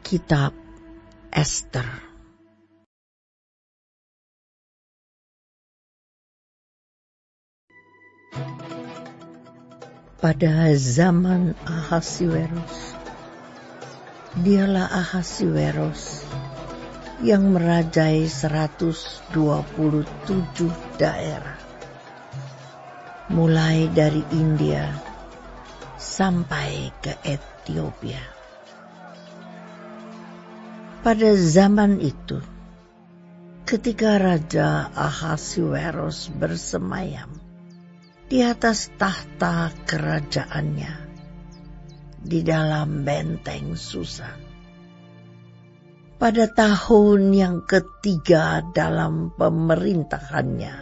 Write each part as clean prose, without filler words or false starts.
Kitab Ester. Pada zaman Ahasiweros, dialah Ahasiweros yang merajai 127 daerah, mulai dari India sampai ke Ethiopia. Pada zaman itu, ketika Raja Ahasiweros bersemayam di atas tahta kerajaannya di dalam benteng Susan, pada tahun yang ketiga dalam pemerintahannya,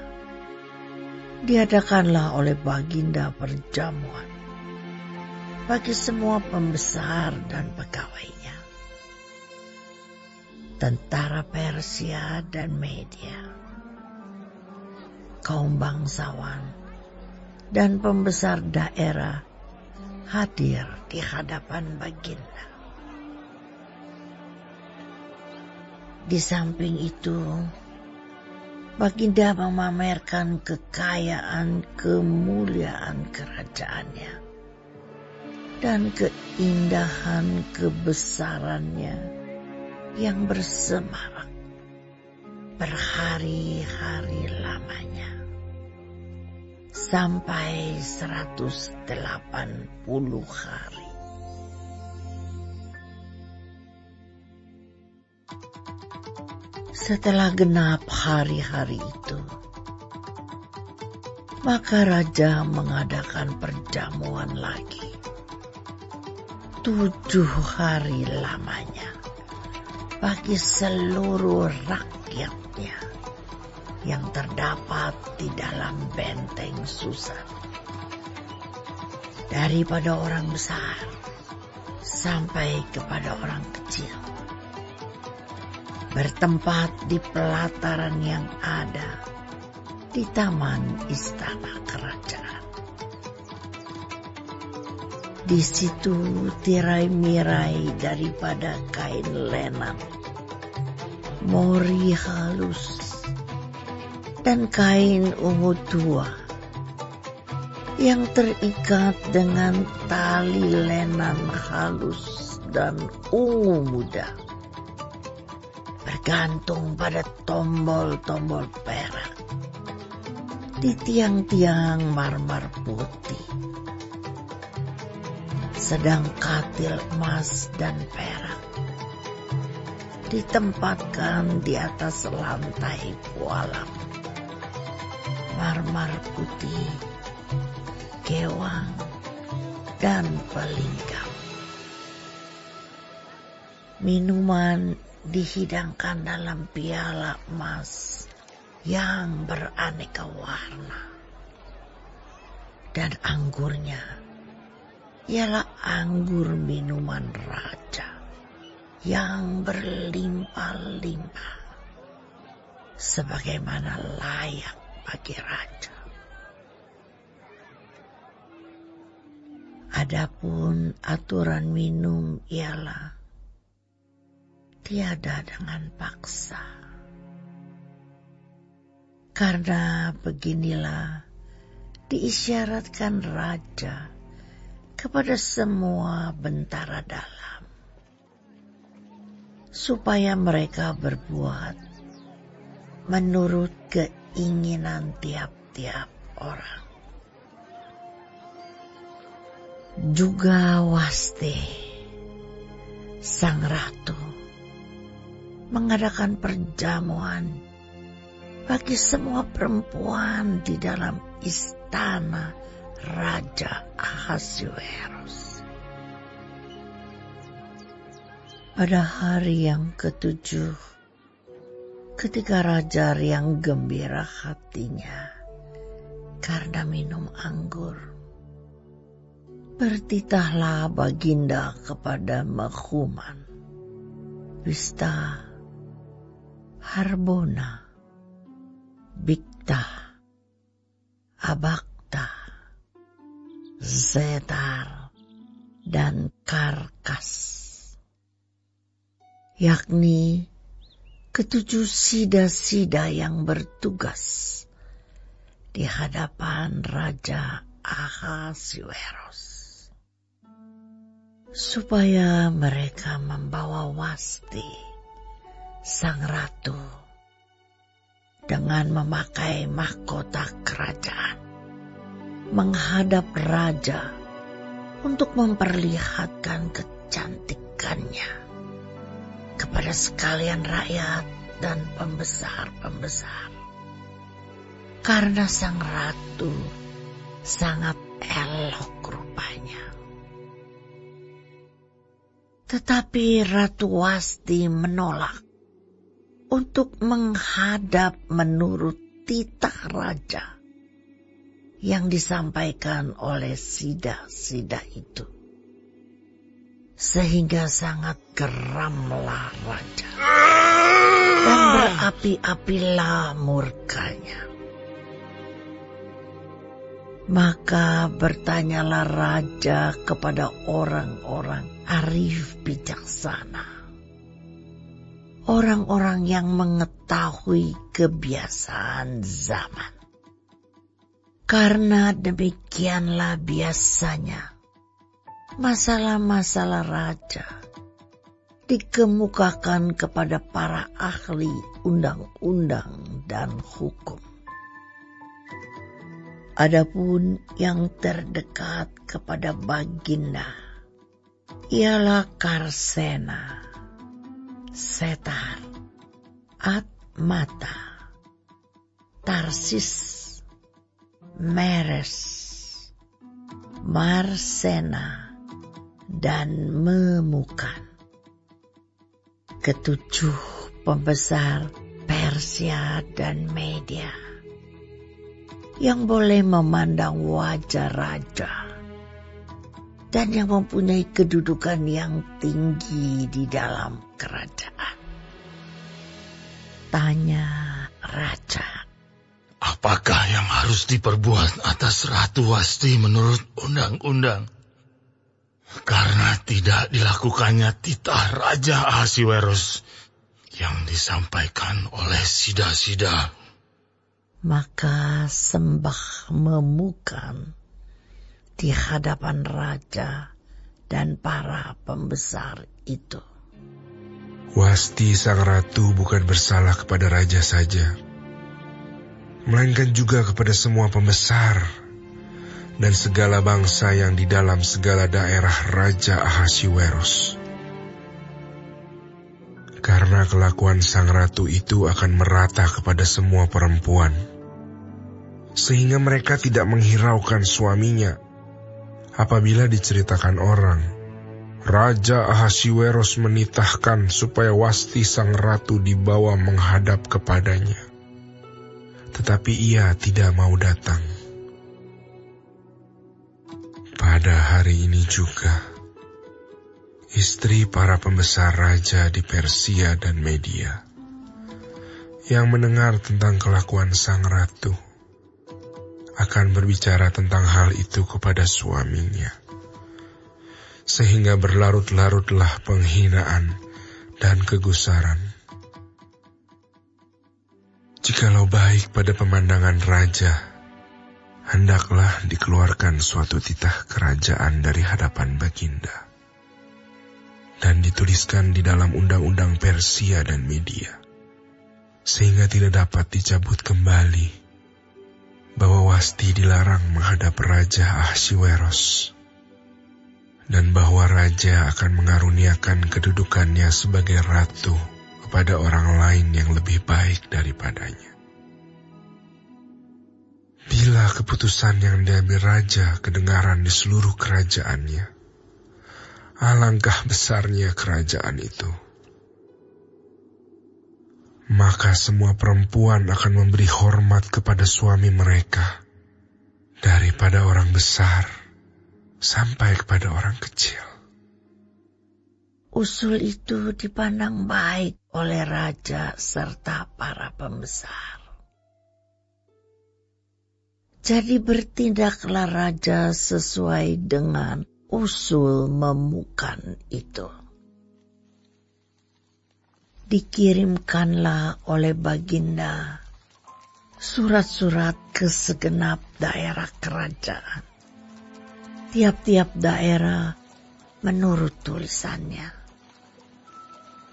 diadakanlah oleh Baginda perjamuan bagi semua pembesar dan pegawainya, tentara Persia dan Media, kaum bangsawan dan pembesar daerah hadir di hadapan Baginda. Di samping itu, Baginda memamerkan kekayaan kemuliaan kerajaannya dan keindahan kebesarannya yang bersemarak berhari-hari lamanya, sampai 180 hari. Setelah genap hari-hari itu, maka raja mengadakan perjamuan lagi 7 hari lamanya bagi seluruh rakyatnya yang terdapat di dalam benteng Susan, daripada orang besar sampai kepada orang kecil, bertempat di pelataran yang ada di taman istana kerajaan. Di situ tirai-mirai daripada kain lenan, mori halus, dan kain ungu tua yang terikat dengan tali lenan halus dan ungu muda, bergantung pada tombol-tombol perak di tiang-tiang marmer putih. Sedang katil emas dan perak ditempatkan di atas lantai pualam, marmer putih, gewang, dan pelingkap. Minuman dihidangkan dalam piala emas yang beraneka warna, dan anggurnya ialah anggur minuman raja yang berlimpah-limpah, sebagaimana layak bagi raja. Adapun aturan minum ialah tiada dengan paksa, karena beginilah diisyaratkan raja kepada semua bentara dalam, supaya mereka berbuat menurut keinginan tiap-tiap orang. Juga Wasti, sang ratu, mengadakan perjamuan bagi semua perempuan di dalam istana Raja Ahasiweros. Pada hari yang ke-7, ketika raja riang gembira hatinya karena minum anggur, bertitahlah Baginda kepada Mekhuman, Wista, Harbona, Bikta, Abakta, Zetar, dan Karkas. yakni ketujuh sida-sida yang bertugas di hadapan Raja Ahasuerus, supaya mereka membawa Wasti, sang ratu, dengan memakai mahkota kerajaan menghadap raja untuk memperlihatkan kecantikannya kepada sekalian rakyat dan pembesar-pembesar, karena sang ratu sangat elok rupanya. Tetapi Ratu Wasti menolak untuk menghadap menurut titah raja yang disampaikan oleh sida-sida itu, sehingga sangat geramlah raja dan berapi-apilah murkanya. Maka bertanyalah raja kepada orang-orang arif bijaksana, orang-orang yang mengetahui kebiasaan zaman. Karena demikianlah biasanya masalah-masalah raja dikemukakan kepada para ahli undang-undang dan hukum. Adapun yang terdekat kepada Baginda ialah Karsena, Setar, Atmata, Tarsis, Meres, Marsena, dan Memukan, ketujuh pembesar Persia dan Media yang boleh memandang wajah raja dan yang mempunyai kedudukan yang tinggi di dalam kerajaan. Tanya raja, apakah yang harus diperbuat atas Ratu Wasti menurut undang-undang? Karena tidak dilakukannya titah Raja Ahasuerus yang disampaikan oleh sida-sida. Maka sembah Memukan di hadapan raja dan para pembesar itu. Wasti sang ratu bukan bersalah kepada raja saja, melainkan juga kepada semua pembesar dan segala bangsa yang di dalam segala daerah Raja Ahasuerus. Karena kelakuan sang ratu itu akan merata kepada semua perempuan, sehingga mereka tidak menghiraukan suaminya apabila diceritakan orang, Raja Ahasuerus menitahkan supaya Wasti sang ratu dibawa menghadap kepadanya. Tetapi ia tidak mau datang. Pada hari ini juga, istri para pembesar raja di Persia dan Media yang mendengar tentang kelakuan sang ratu akan berbicara tentang hal itu kepada suaminya, sehingga berlarut-larutlah penghinaan dan kegusaran. Jikalau baik pada pemandangan raja, hendaklah dikeluarkan suatu titah kerajaan dari hadapan Baginda dan dituliskan di dalam undang-undang Persia dan Media, sehingga tidak dapat dicabut kembali, bahwa Wasti dilarang menghadap Raja Ahasuerus, dan bahwa raja akan mengaruniakan kedudukannya sebagai ratu kepada orang lain yang lebih baik daripadanya. Bila keputusan yang diambil raja kedengaran di seluruh kerajaannya, alangkah besarnya kerajaan itu. Maka semua perempuan akan memberi hormat kepada suami mereka, daripada orang besar sampai kepada orang kecil. Usul itu dipandang baik oleh raja serta para pembesar. Jadi bertindaklah raja sesuai dengan usul Memukan itu. dikirimkanlah oleh Baginda surat-surat ke segenap daerah kerajaan. Tiap-tiap daerah menurut tulisannya,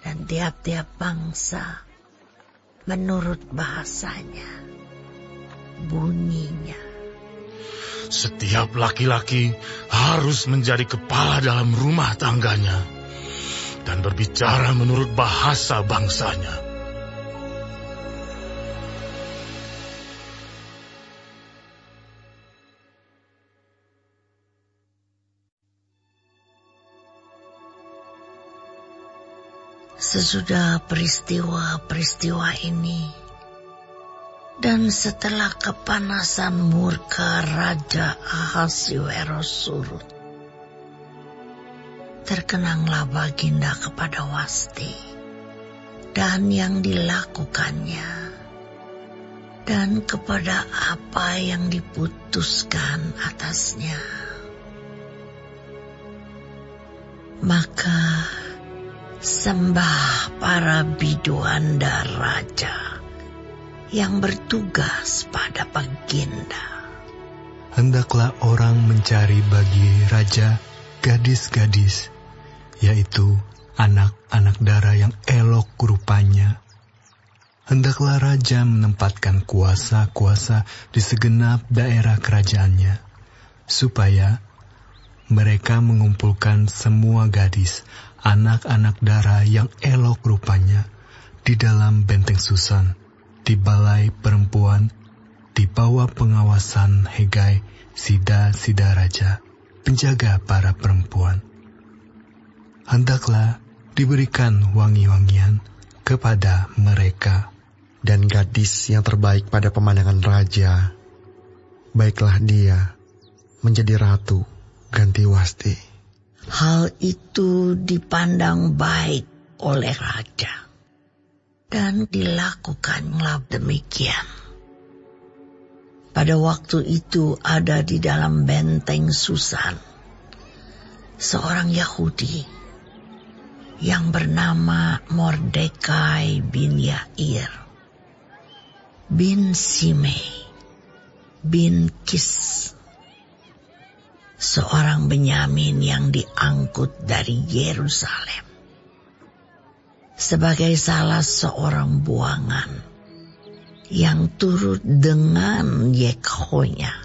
dan tiap-tiap bangsa menurut bahasanya, bunyinya. Setiap laki-laki harus menjadi kepala dalam rumah tangganya dan berbicara menurut bahasa bangsanya. Sesudah peristiwa-peristiwa ini, dan setelah kepanasan murka Raja Ahasiweros surut, terkenanglah Baginda kepada Wasti dan yang dilakukannya, dan kepada apa yang diputuskan atasnya. Maka sembah para biduanda raja yang bertugas pada Baginda. Hendaklah orang mencari bagi raja gadis-gadis, yaitu anak-anak dara yang elok rupanya. Hendaklah raja menempatkan kuasa-kuasa di segenap daerah kerajaannya, supaya mereka mengumpulkan semua gadis, anak-anak dara yang elok rupanya, di dalam benteng Susan, di balai perempuan, di bawah pengawasan Hegai, Sida Raja, penjaga para perempuan. Hendaklah diberikan wangi-wangian kepada mereka. Dan gadis yang terbaik pada pemandangan raja, baiklah dia menjadi ratu ganti Wasti. Hal itu dipandang baik oleh raja, dan dilakukanlah demikian. Pada waktu itu ada di dalam benteng Susan seorang Yahudi yang bernama Mordekai bin Yair bin Simei bin Kis, seorang Benyamin yang diangkut dari Yerusalem sebagai salah seorang buangan yang turut dengan Yekhonya,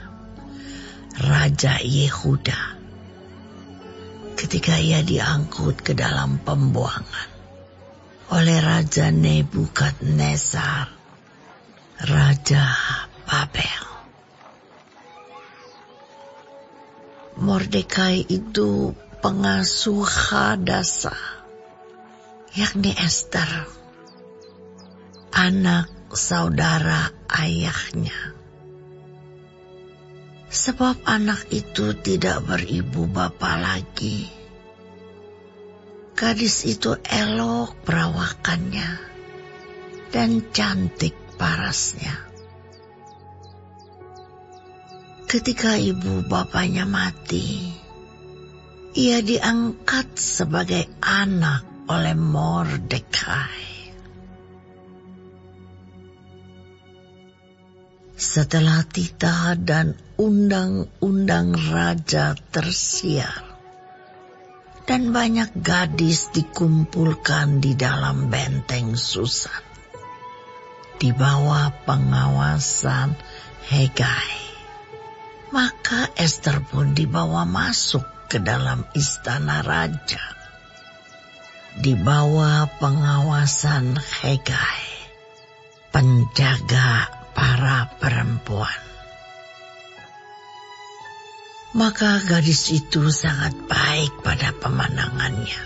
Raja Yehuda, ketika ia diangkut ke dalam pembuangan oleh Raja Nebukadnezar, Raja Babel. Mordekai itu pengasuh Hadasa, yakni Ester, anak saudara ayahnya. Sebab anak itu tidak beribu bapa lagi. Gadis itu elok perawakannya dan cantik parasnya. Ketika ibu bapanya mati, ia diangkat sebagai anak oleh Mordekai. Setelah titah dan undang-undang raja tersiar, dan banyak gadis dikumpulkan di dalam benteng Susan, di bawah pengawasan Hegai, maka Ester pun dibawa masuk ke dalam istana raja, di bawah pengawasan Hegai, penjaga para perempuan. Maka gadis itu sangat baik pada pemandangannya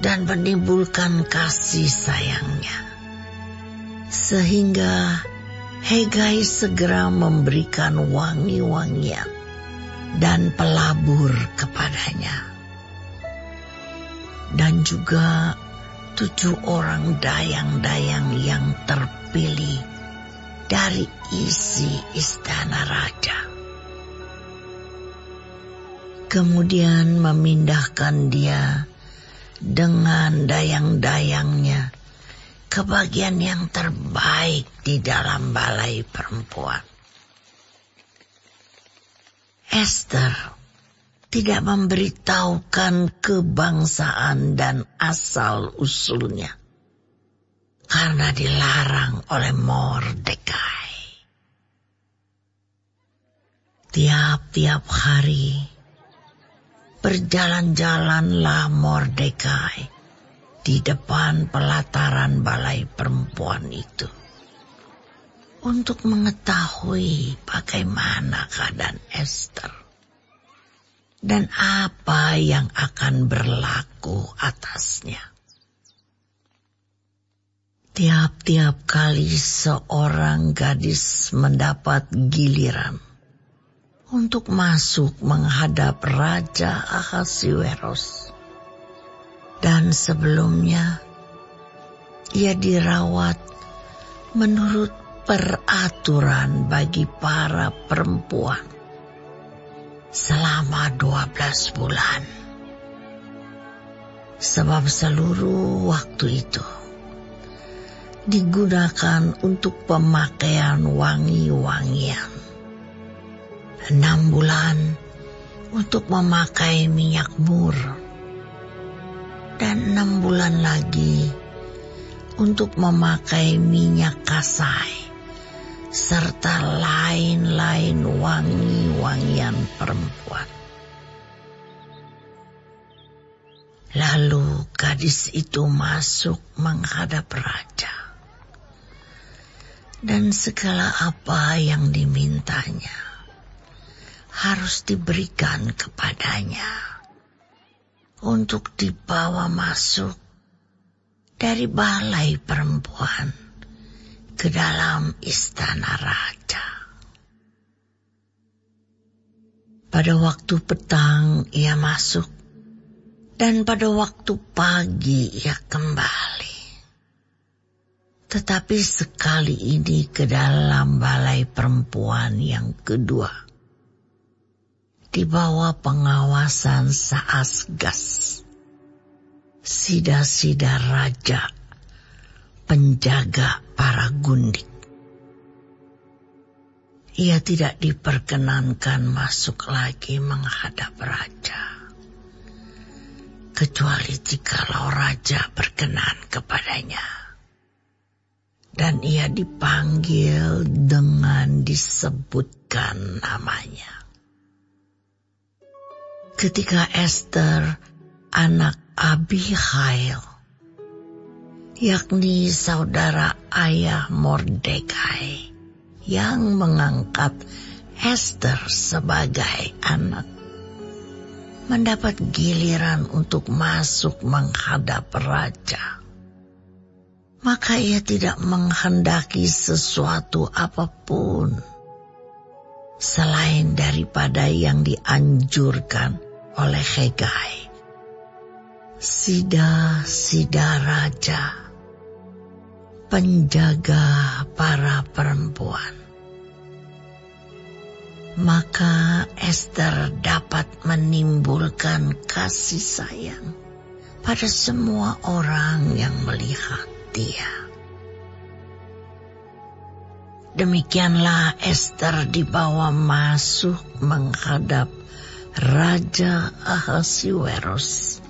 dan menimbulkan kasih sayangnya, sehingga Hegai segera memberikan wangi-wangian dan pelabur kepadanya, dan juga 7 orang dayang-dayang yang terpilih dari isi istana raja. Kemudian memindahkan dia dengan dayang-dayangnya ke bagian yang terbaik di dalam balai perempuan. Esther tidak memberitahukan kebangsaan dan asal-usulnya karena dilarang oleh Mordekai. Tiap-tiap hari berjalan-jalanlah Mordekai di depan pelataran balai perempuan itu untuk mengetahui bagaimana keadaan Esther dan apa yang akan berlaku atasnya. Tiap-tiap kali seorang gadis mendapat giliran untuk masuk menghadap Raja Ahasuerus, dan sebelumnya ia dirawat menurut peraturan bagi para perempuan selama 12 bulan. Sebab seluruh waktu itu digunakan untuk pemakaian wangi-wangian. 6 bulan untuk memakai minyak mur, dan 6 bulan lagi untuk memakai minyak kasai, serta lain-lain wangi-wangian perempuan. Lalu gadis itu masuk menghadap raja, dan segala apa yang dimintanya harus diberikan kepadanya untuk dibawa masuk dari balai perempuan ke dalam istana raja. Pada waktu petang ia masuk, dan pada waktu pagi ia kembali. Tetapi sekali ini ke dalam balai perempuan yang kedua, di bawah pengawasan Saasgas, sida-sida raja, penjaga para gundik. Ia tidak diperkenankan masuk lagi menghadap raja, kecuali jikalau raja berkenan kepadanya, dan ia dipanggil dengan disebutkan namanya. Ketika Esther, anak Abihail, yakni saudara ayah Mordekai, yang mengangkat Esther sebagai anak, mendapat giliran untuk masuk menghadap raja, maka ia tidak menghendaki sesuatu apapun selain daripada yang dianjurkan oleh Hegai, sida-sida raja, penjaga para perempuan. Maka Esther dapat menimbulkan kasih sayang pada semua orang yang melihat dia. Demikianlah Esther dibawa masuk menghadap Raja Ahasuerus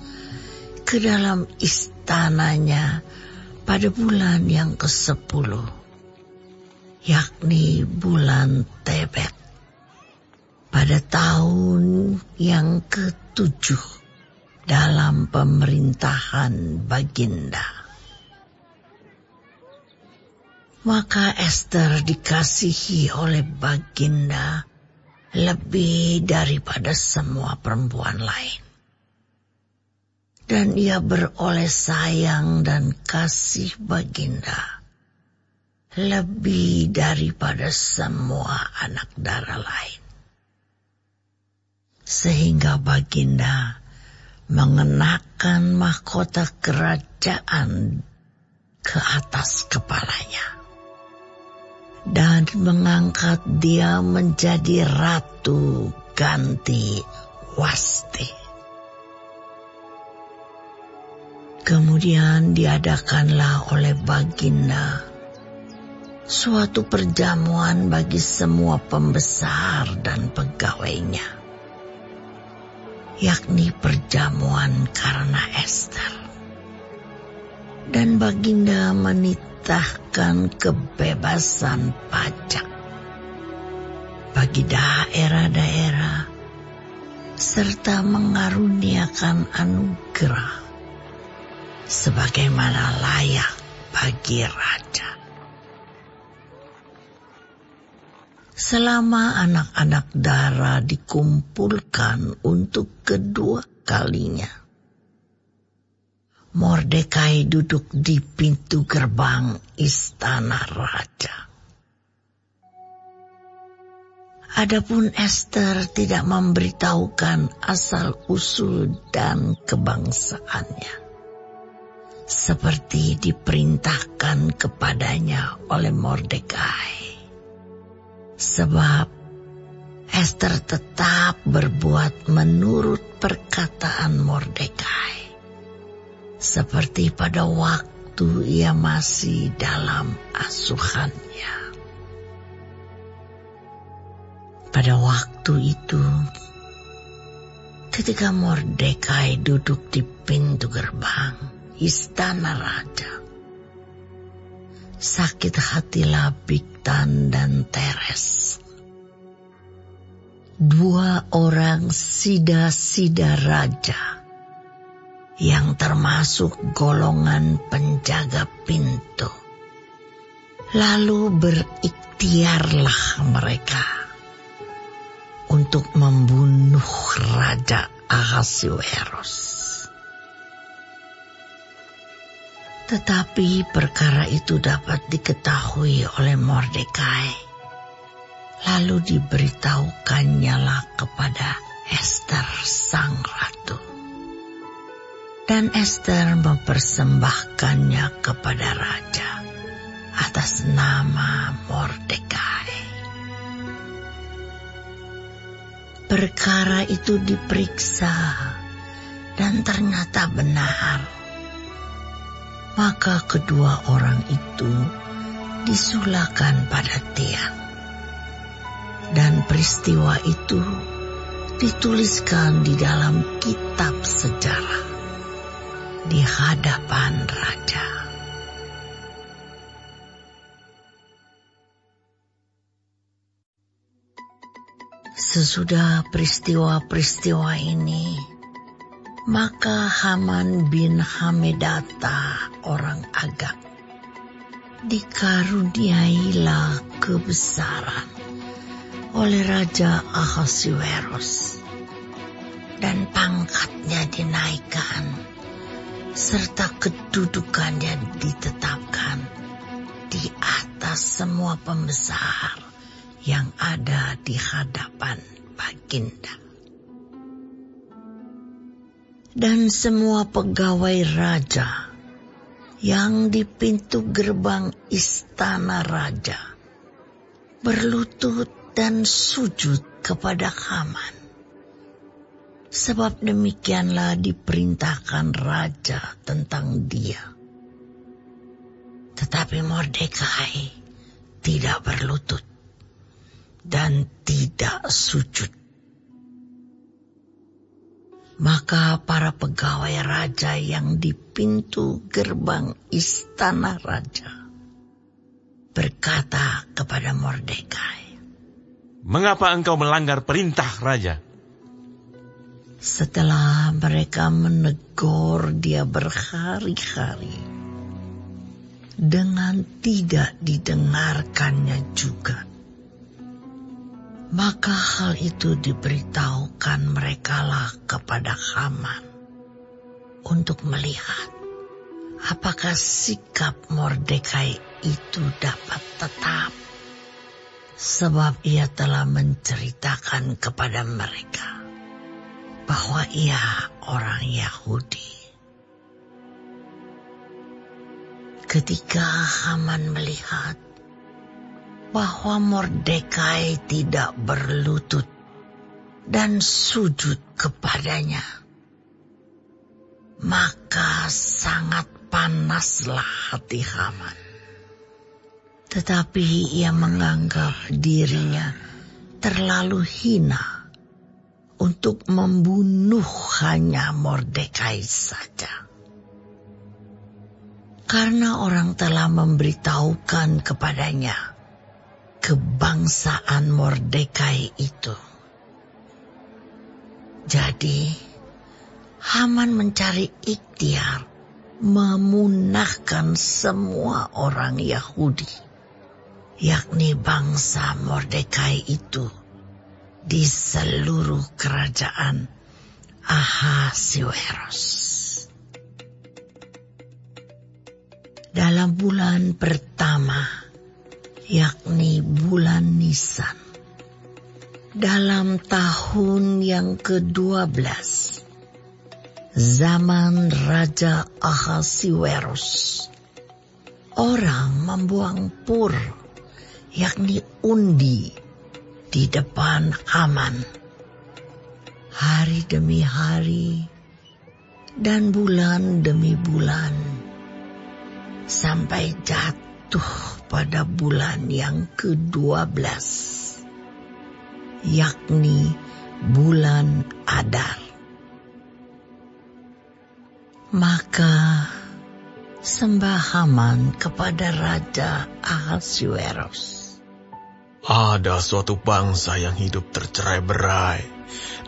ke dalam istananya pada bulan yang ke-10, yakni bulan Tebet, pada tahun yang ke-7 dalam pemerintahan Baginda. Maka Esther dikasihi oleh Baginda lebih daripada semua perempuan lain, dan ia beroleh sayang dan kasih Baginda lebih daripada semua anak dara lain, sehingga Baginda mengenakan mahkota kerajaan ke atas kepalanya dan mengangkat dia menjadi ratu ganti Wasti. Kemudian diadakanlah oleh Baginda suatu perjamuan bagi semua pembesar dan pegawainya, yakni perjamuan karena Ester. Dan Baginda menitahkan kebebasan pajak bagi daerah-daerah serta mengaruniakan anugerah sebagaimana layak bagi raja. Selama anak-anak Dara dikumpulkan untuk kedua kalinya, Mordekai duduk di pintu gerbang istana raja. Adapun Ester tidak memberitahukan asal-usul dan kebangsaannya, seperti diperintahkan kepadanya oleh Mordekai. Sebab Ester tetap berbuat menurut perkataan Mordekai, seperti pada waktu ia masih dalam asuhannya. Pada waktu itu, ketika Mordekai duduk di pintu gerbang istana raja, sakit hatilah Bigtan dan Teres, dua orang sida-sida raja yang termasuk golongan penjaga pintu. Lalu berikhtiarlah mereka untuk membunuh Raja Ahasuerus. Tetapi perkara itu dapat diketahui oleh Mordekai, lalu diberitahukannya kepada Ester sang ratu. Dan Ester mempersembahkannya kepada raja atas nama Mordekai. Perkara itu diperiksa dan ternyata benar. Maka kedua orang itu disulakan pada tiang. Dan peristiwa itu dituliskan di dalam kitab sejarah di hadapan raja. Sesudah peristiwa-peristiwa ini, maka Haman bin Hamedata orang Agag dikaruniailah kebesaran oleh Raja Ahasuerus, dan pangkatnya dinaikkan serta kedudukannya ditetapkan di atas semua pembesar yang ada di hadapan Baginda. Dan semua pegawai raja yang di pintu gerbang istana raja berlutut dan sujud kepada Haman. Sebab demikianlah diperintahkan raja tentang dia. Tetapi Mordekai tidak berlutut dan tidak sujud. Maka para pegawai raja yang di pintu gerbang istana raja berkata kepada Mordekai, "Mengapa engkau melanggar perintah raja?" Setelah mereka menegur dia berhari-hari, dengan tidak didengarkannya juga, maka hal itu diberitahukan merekalah kepada Haman untuk melihat apakah sikap Mordekai itu dapat tetap, sebab ia telah menceritakan kepada mereka bahwa ia orang Yahudi. Ketika Haman melihat bahwa Mordekai tidak berlutut dan sujud kepadanya, Maka sangat panaslah hati Haman. Tetapi ia menganggap dirinya terlalu hina untuk membunuh hanya Mordekai saja. Karena orang telah memberitahukan kepadanya kebangsaan Mordekai itu. Jadi, Haman mencari ikhtiar memunahkan semua orang Yahudi, yakni bangsa Mordekai itu, di seluruh kerajaan Ahasuerus. Dalam bulan pertama, yakni bulan Nisan, dalam tahun yang ke-12, zaman Raja Ahasuerus, orang membuang pur, yakni undi, di depan Haman, hari demi hari dan bulan demi bulan, sampai jatuh pada bulan yang ke-12, yakni bulan Adar. Maka sembah Haman kepada Raja Ahasuerus. Ada suatu bangsa yang hidup tercerai-berai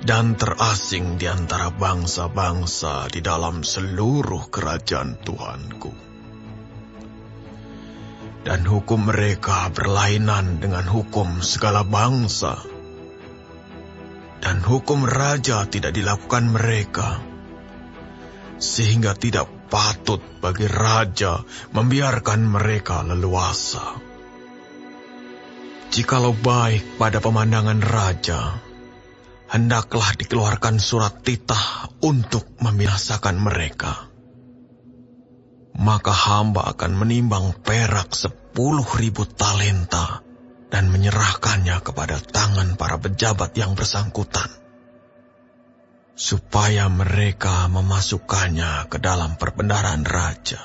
dan terasing di antara bangsa-bangsa di dalam seluruh kerajaan Tuanku. Dan hukum mereka berlainan dengan hukum segala bangsa. Dan hukum raja tidak dilakukan mereka, sehingga tidak patut bagi raja membiarkan mereka leluasa. Jikalau baik pada pemandangan raja, hendaklah dikeluarkan surat titah untuk membinasakan mereka. Maka hamba akan menimbang perak 10.000 talenta dan menyerahkannya kepada tangan para pejabat yang bersangkutan, supaya mereka memasukkannya ke dalam perbendaharaan raja.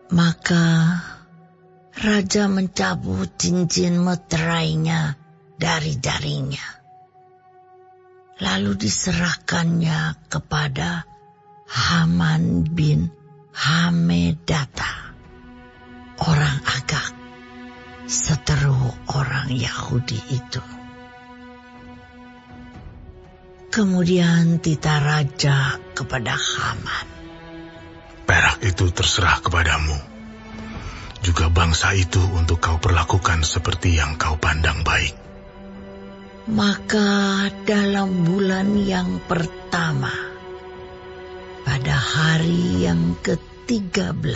Maka raja mencabut cincin meterainya dari jarinya, lalu diserahkannya kepada Haman bin Hamedata, orang Agag, seteru orang Yahudi itu. Kemudian titah raja kepada Haman, perak itu terserah kepadamu, juga bangsa itu untuk kau perlakukan seperti yang kau pandang baik. Maka dalam bulan yang pertama, pada hari yang ke-13,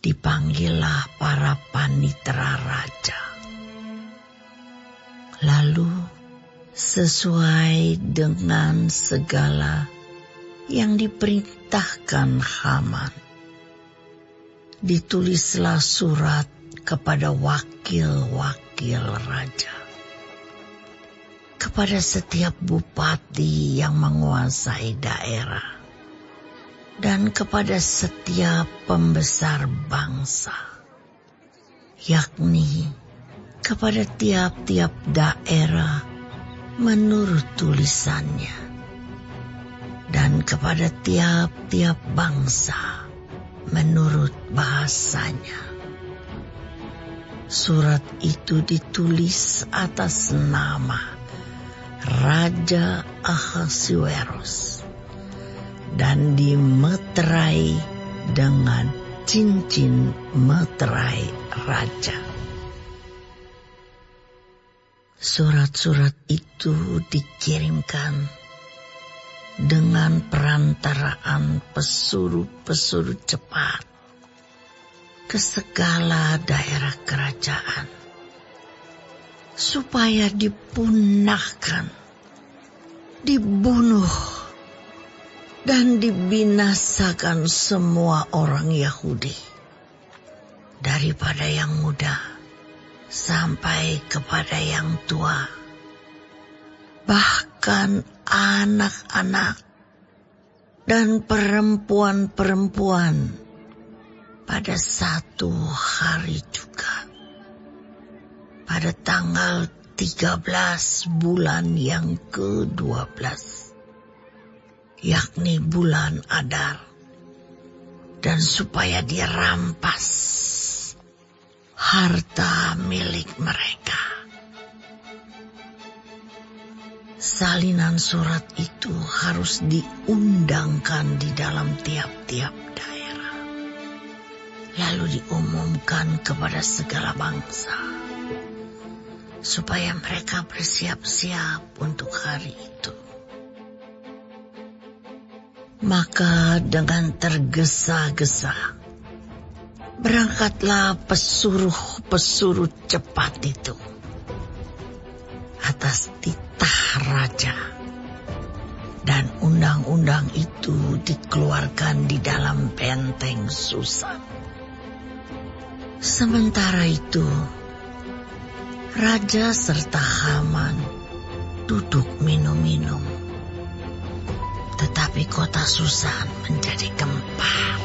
dipanggillah para panitera raja. Lalu sesuai dengan segala yang diperintahkan Haman, ditulislah surat kepada wakil-wakil raja, kepada setiap bupati yang menguasai daerah, dan kepada setiap pembesar bangsa, yakni kepada tiap-tiap daerah menurut tulisannya, dan kepada tiap-tiap bangsa menurut bahasanya. Surat itu ditulis atas nama Raja Ahasuerus dan dimeterai dengan cincin meterai raja. Surat-surat itu dikirimkan dengan perantaraan pesuruh-pesuruh cepat ke segala daerah kerajaan, supaya dipunahkan, dibunuh, dan dibinasakan semua orang Yahudi, daripada yang muda sampai kepada yang tua, bahkan anak-anak dan perempuan-perempuan pada satu hari juga. Pada tanggal 13 bulan yang ke-12, yakni bulan Adar, dan supaya dirampas harta milik mereka. Salinan surat itu harus diundangkan di dalam tiap-tiap daerah, lalu diumumkan kepada segala bangsa, supaya mereka bersiap-siap untuk hari itu. Maka dengan tergesa-gesa berangkatlah pesuruh-pesuruh cepat itu atas titah raja, dan undang-undang itu dikeluarkan di dalam benteng Susan. Sementara itu, raja serta Haman duduk minum-minum, tetapi kota Susan menjadi gempar.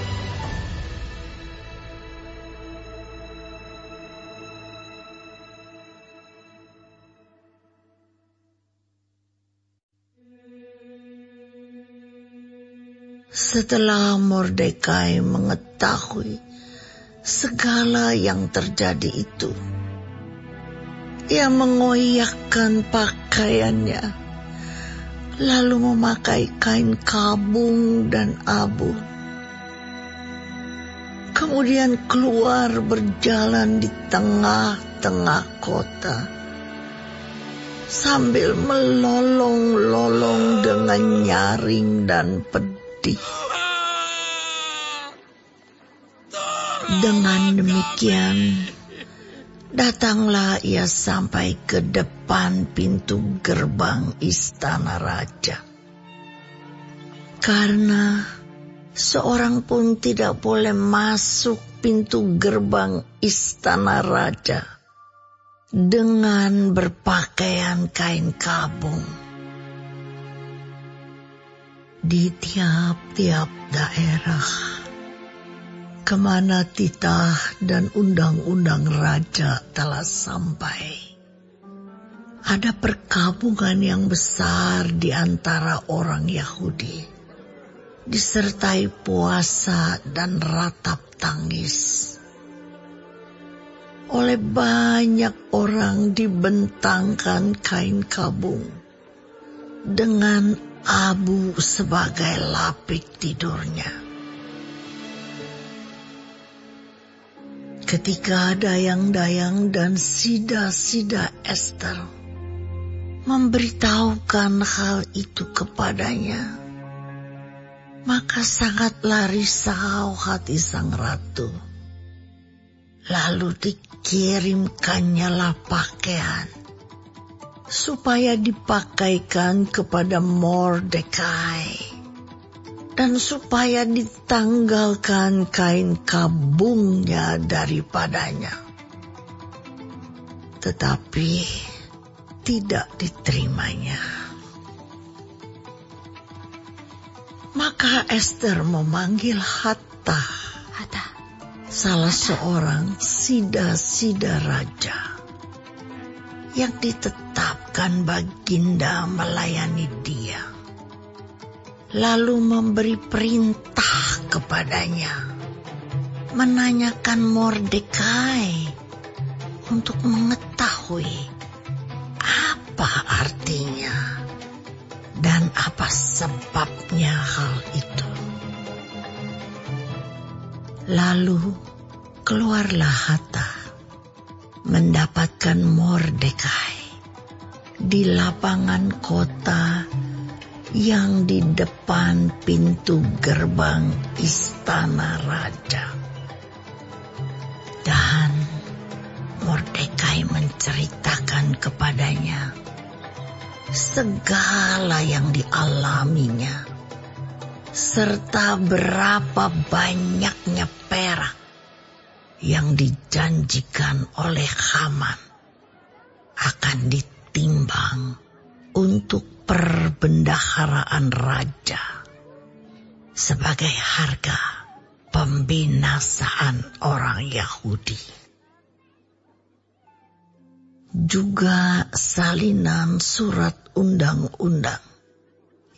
Setelah Mordekai mengetahui segala yang terjadi itu, ia mengoyakkan pakaiannya, lalu memakai kain kabung dan abu. Kemudian keluar berjalan di tengah-tengah kota, sambil melolong-lolong dengan nyaring dan pedih. Dengan demikian, datanglah ia sampai ke depan pintu gerbang istana raja. Karena seorang pun tidak boleh masuk pintu gerbang istana raja dengan berpakaian kain kabung. Di tiap-tiap daerah kemana titah dan undang-undang raja telah sampai, ada perkabungan yang besar di antara orang Yahudi, disertai puasa dan ratap tangis. Oleh banyak orang dibentangkan kain kabung dengan abu sebagai lapik tidurnya. Ketika dayang-dayang dan sida-sida Ester memberitahukan hal itu kepadanya, maka sangatlah risau hati sang ratu. Lalu dikirimkannyalah pakaian supaya dipakaikan kepada Mordekai, dan supaya ditanggalkan kain kabungnya daripadanya. Tetapi tidak diterimanya. Maka Ester memanggil Hatta, salah seorang sida-sida raja, yang ditetapkan baginda melayani dia, lalu memberi perintah kepadanya menanyakan Mordekai untuk mengetahui apa artinya dan apa sebabnya hal itu. Lalu keluarlah Hatta mendapatkan Mordekai di lapangan kota yang di depan pintu gerbang istana raja. Dan Mordekai menceritakan kepadanya segala yang dialaminya, serta berapa banyaknya perak yang dijanjikan oleh Haman akan ditimbang untuk perbendaharaan raja. sebagai harga pembinasaan orang Yahudi. Juga salinan surat undang-undang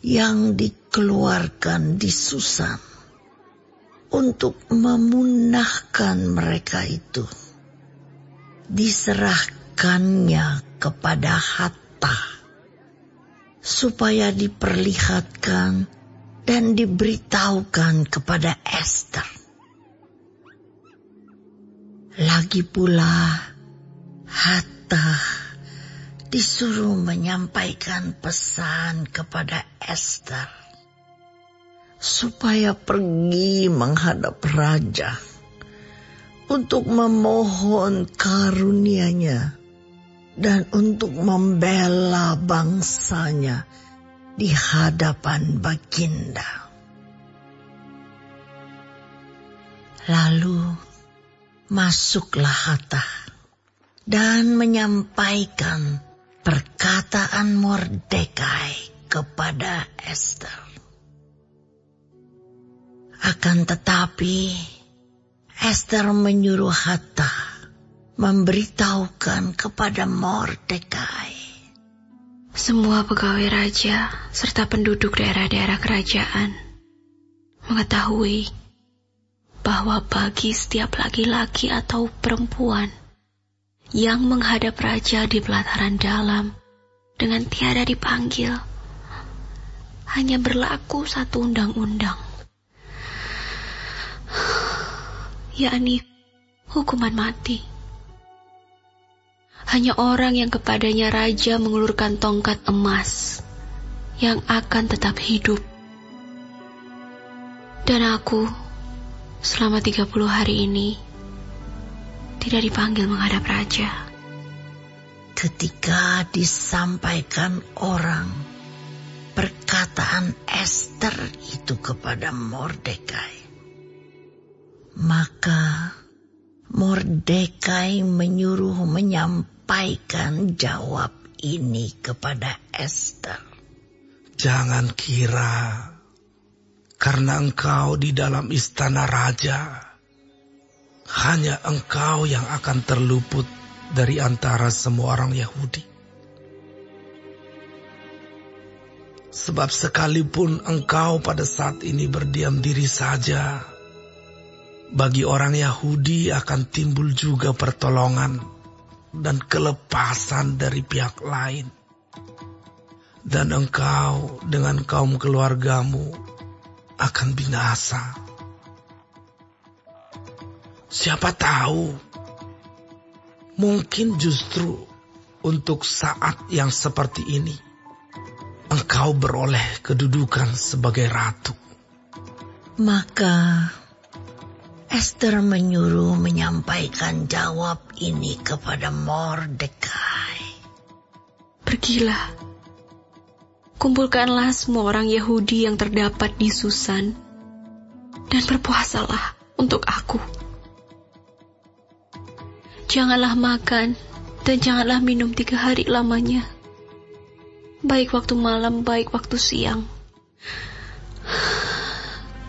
yang dikeluarkan di Susan untuk memunahkan mereka itu diserahkannya kepada Hatta supaya diperlihatkan dan diberitahukan kepada Ester. Lagi pula Hatta disuruh menyampaikan pesan kepada Ester supaya pergi menghadap raja untuk memohon karunia-Nya dan untuk membela bangsanya di hadapan Baginda. Lalu masuklah Hatta dan menyampaikan perkataan Mordekai kepada Ester. Akan tetapi Ester menyuruh Hatta memberitahukan kepada Mordekai, semua pegawai raja serta penduduk daerah-daerah kerajaan mengetahui bahwa bagi setiap laki-laki atau perempuan yang menghadap raja di pelataran dalam dengan tiada dipanggil, hanya berlaku satu undang-undang, yakni hukuman mati. Hanya orang yang kepadanya raja mengulurkan tongkat emas yang akan tetap hidup. Dan aku selama 30 hari ini tidak dipanggil menghadap raja. Ketika disampaikan orang perkataan Ester itu kepada Mordekai, maka Mordekai menyuruh menyampaikan jawab ini kepada Ester. Jangan kira karena engkau di dalam istana raja, hanya engkau yang akan terluput dari antara semua orang Yahudi. Sebab sekalipun engkau pada saat ini berdiam diri saja, bagi orang Yahudi akan timbul juga pertolongan dan kelepasan dari pihak lain. Dan engkau dengan kaum keluargamu akan binasa. Siapa tahu, mungkin justru untuk saat yang seperti ini, engkau beroleh kedudukan sebagai ratu. Maka Ester menyuruh menyampaikan jawab ini kepada Mordekai. Pergilah, kumpulkanlah semua orang Yahudi yang terdapat di Susan, dan berpuasalah untuk aku. Janganlah makan dan janganlah minum 3 hari lamanya, baik waktu malam, baik waktu siang.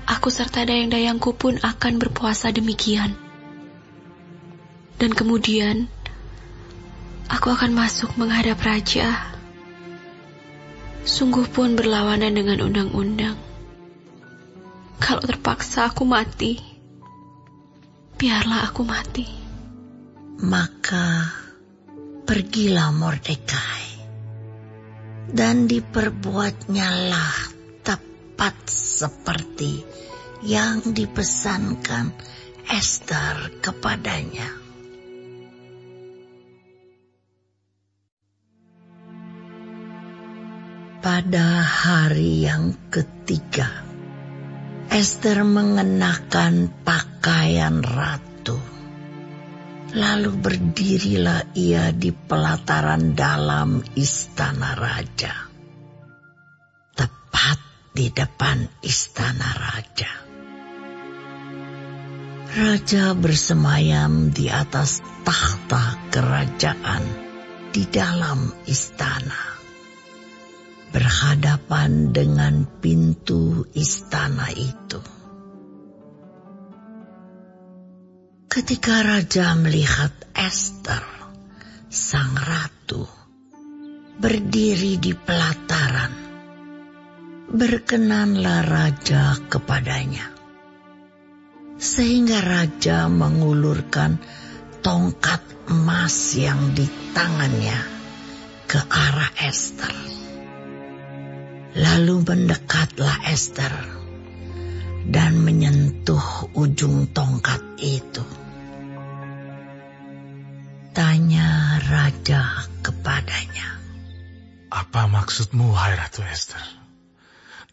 Aku serta dayang-dayangku pun akan berpuasa demikian. Dan kemudian, aku akan masuk menghadap raja. Sungguh pun berlawanan dengan undang-undang. Kalau terpaksa aku mati, biarlah aku mati. Maka pergilah Mordekai, dan diperbuatnyalah tepat seperti yang dipesankan Ester kepadanya. Pada hari yang ketiga, Ester mengenakan pakaian ratu. Lalu berdirilah ia di pelataran dalam istana raja, tepat di depan istana raja. Raja bersemayam di atas takhta kerajaan di dalam istana. berhadapan dengan pintu istana itu. Ketika raja melihat Ester, sang ratu, berdiri di pelataran, berkenanlah raja kepadanya. Sehingga raja mengulurkan tongkat emas yang di tangannya ke arah Ester. Lalu mendekatlah Ester dan menyentuh ujung tongkat itu. Tanya raja kepadanya, "Apa maksudmu, hai Ratu Ester?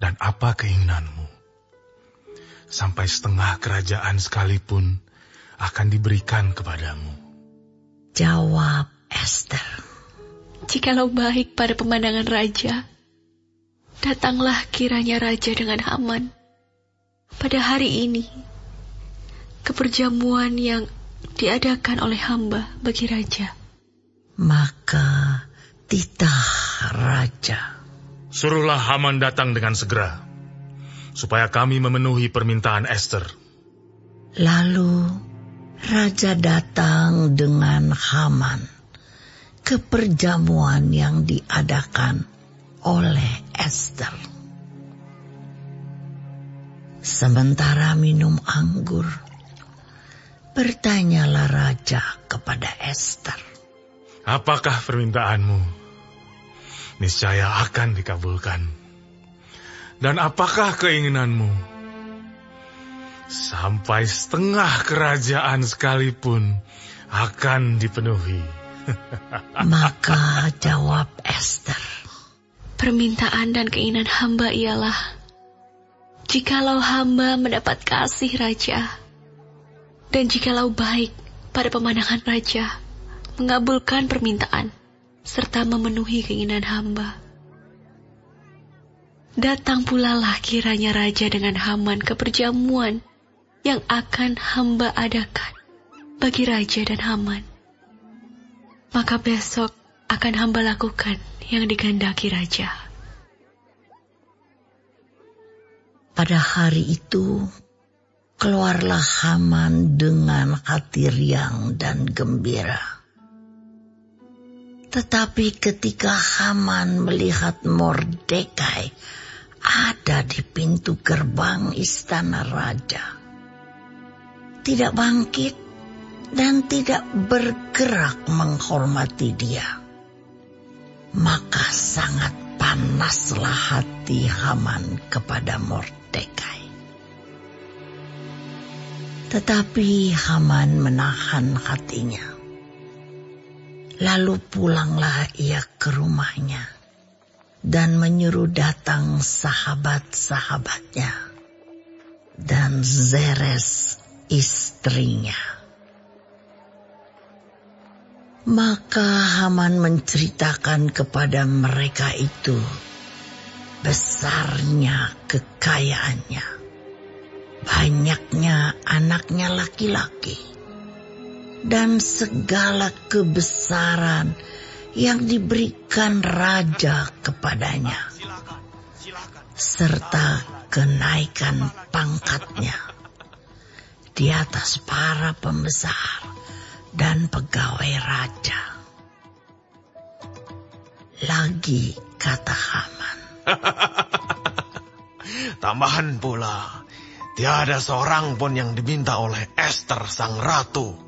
Dan apa keinginanmu? Sampai setengah kerajaan sekalipun akan diberikan kepadamu." Jawab Ester, "Jikalau baik pada pemandangan raja, datanglah kiranya raja dengan Haman pada hari ini ke perjamuan yang diadakan oleh hamba bagi raja." Maka titah raja, "Suruhlah Haman datang dengan segera, supaya kami memenuhi permintaan Ester." Lalu raja datang dengan Haman ke perjamuan yang diadakan oleh Ester. Sementara minum anggur, bertanyalah raja kepada Ester, "Apakah permintaanmu? Niscaya akan dikabulkan. Dan apakah keinginanmu? Sampai setengah kerajaan sekalipun akan dipenuhi." Maka jawab Ester, "Permintaan dan keinginan hamba ialah, jikalau hamba mendapat kasih raja, dan jikalau baik pada pemandangan raja mengabulkan permintaan serta memenuhi keinginan hamba. Datang pula lah kiranya raja dengan Haman ke perjamuan yang akan hamba adakan bagi raja dan Haman. Maka besok akan hamba lakukan yang dikehendaki raja." Pada hari itu, keluarlah Haman dengan hati riang dan gembira. Tetapi ketika Haman melihat Mordekai ada di pintu gerbang istana raja, tidak bangkit dan tidak bergerak menghormati dia, maka sangat panaslah hati Haman kepada Mordekai. Tetapi Haman menahan hatinya. Lalu pulanglah ia ke rumahnya dan menyuruh datang sahabat-sahabatnya dan Zeres istrinya. Maka Haman menceritakan kepada mereka itu besarnya kekayaannya, banyaknya anaknya laki-laki, dan segala kebesaran yang diberikan raja kepadanya, serta kenaikan pangkatnya di atas para pembesar dan pegawai raja. Lagi kata Haman, "Tambahan pula, tiada seorang pun yang diminta oleh Ester sang ratu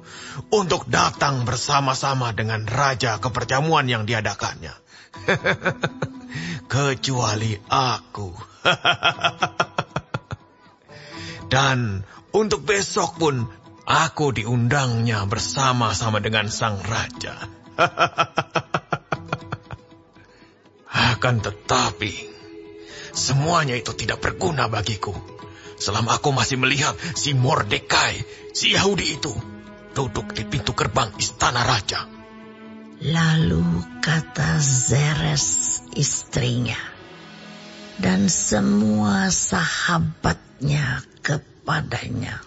untuk datang bersama-sama dengan raja ke perjamuan yang diadakannya. Kecuali aku. Dan untuk besok pun aku diundangnya bersama-sama dengan sang raja. Akan tetapi, semuanya itu tidak berguna bagiku selama aku masih melihat si Mordekai, si Yahudi itu, duduk di pintu gerbang istana raja." Lalu kata Zeres istrinya dan semua sahabatnya kepadanya,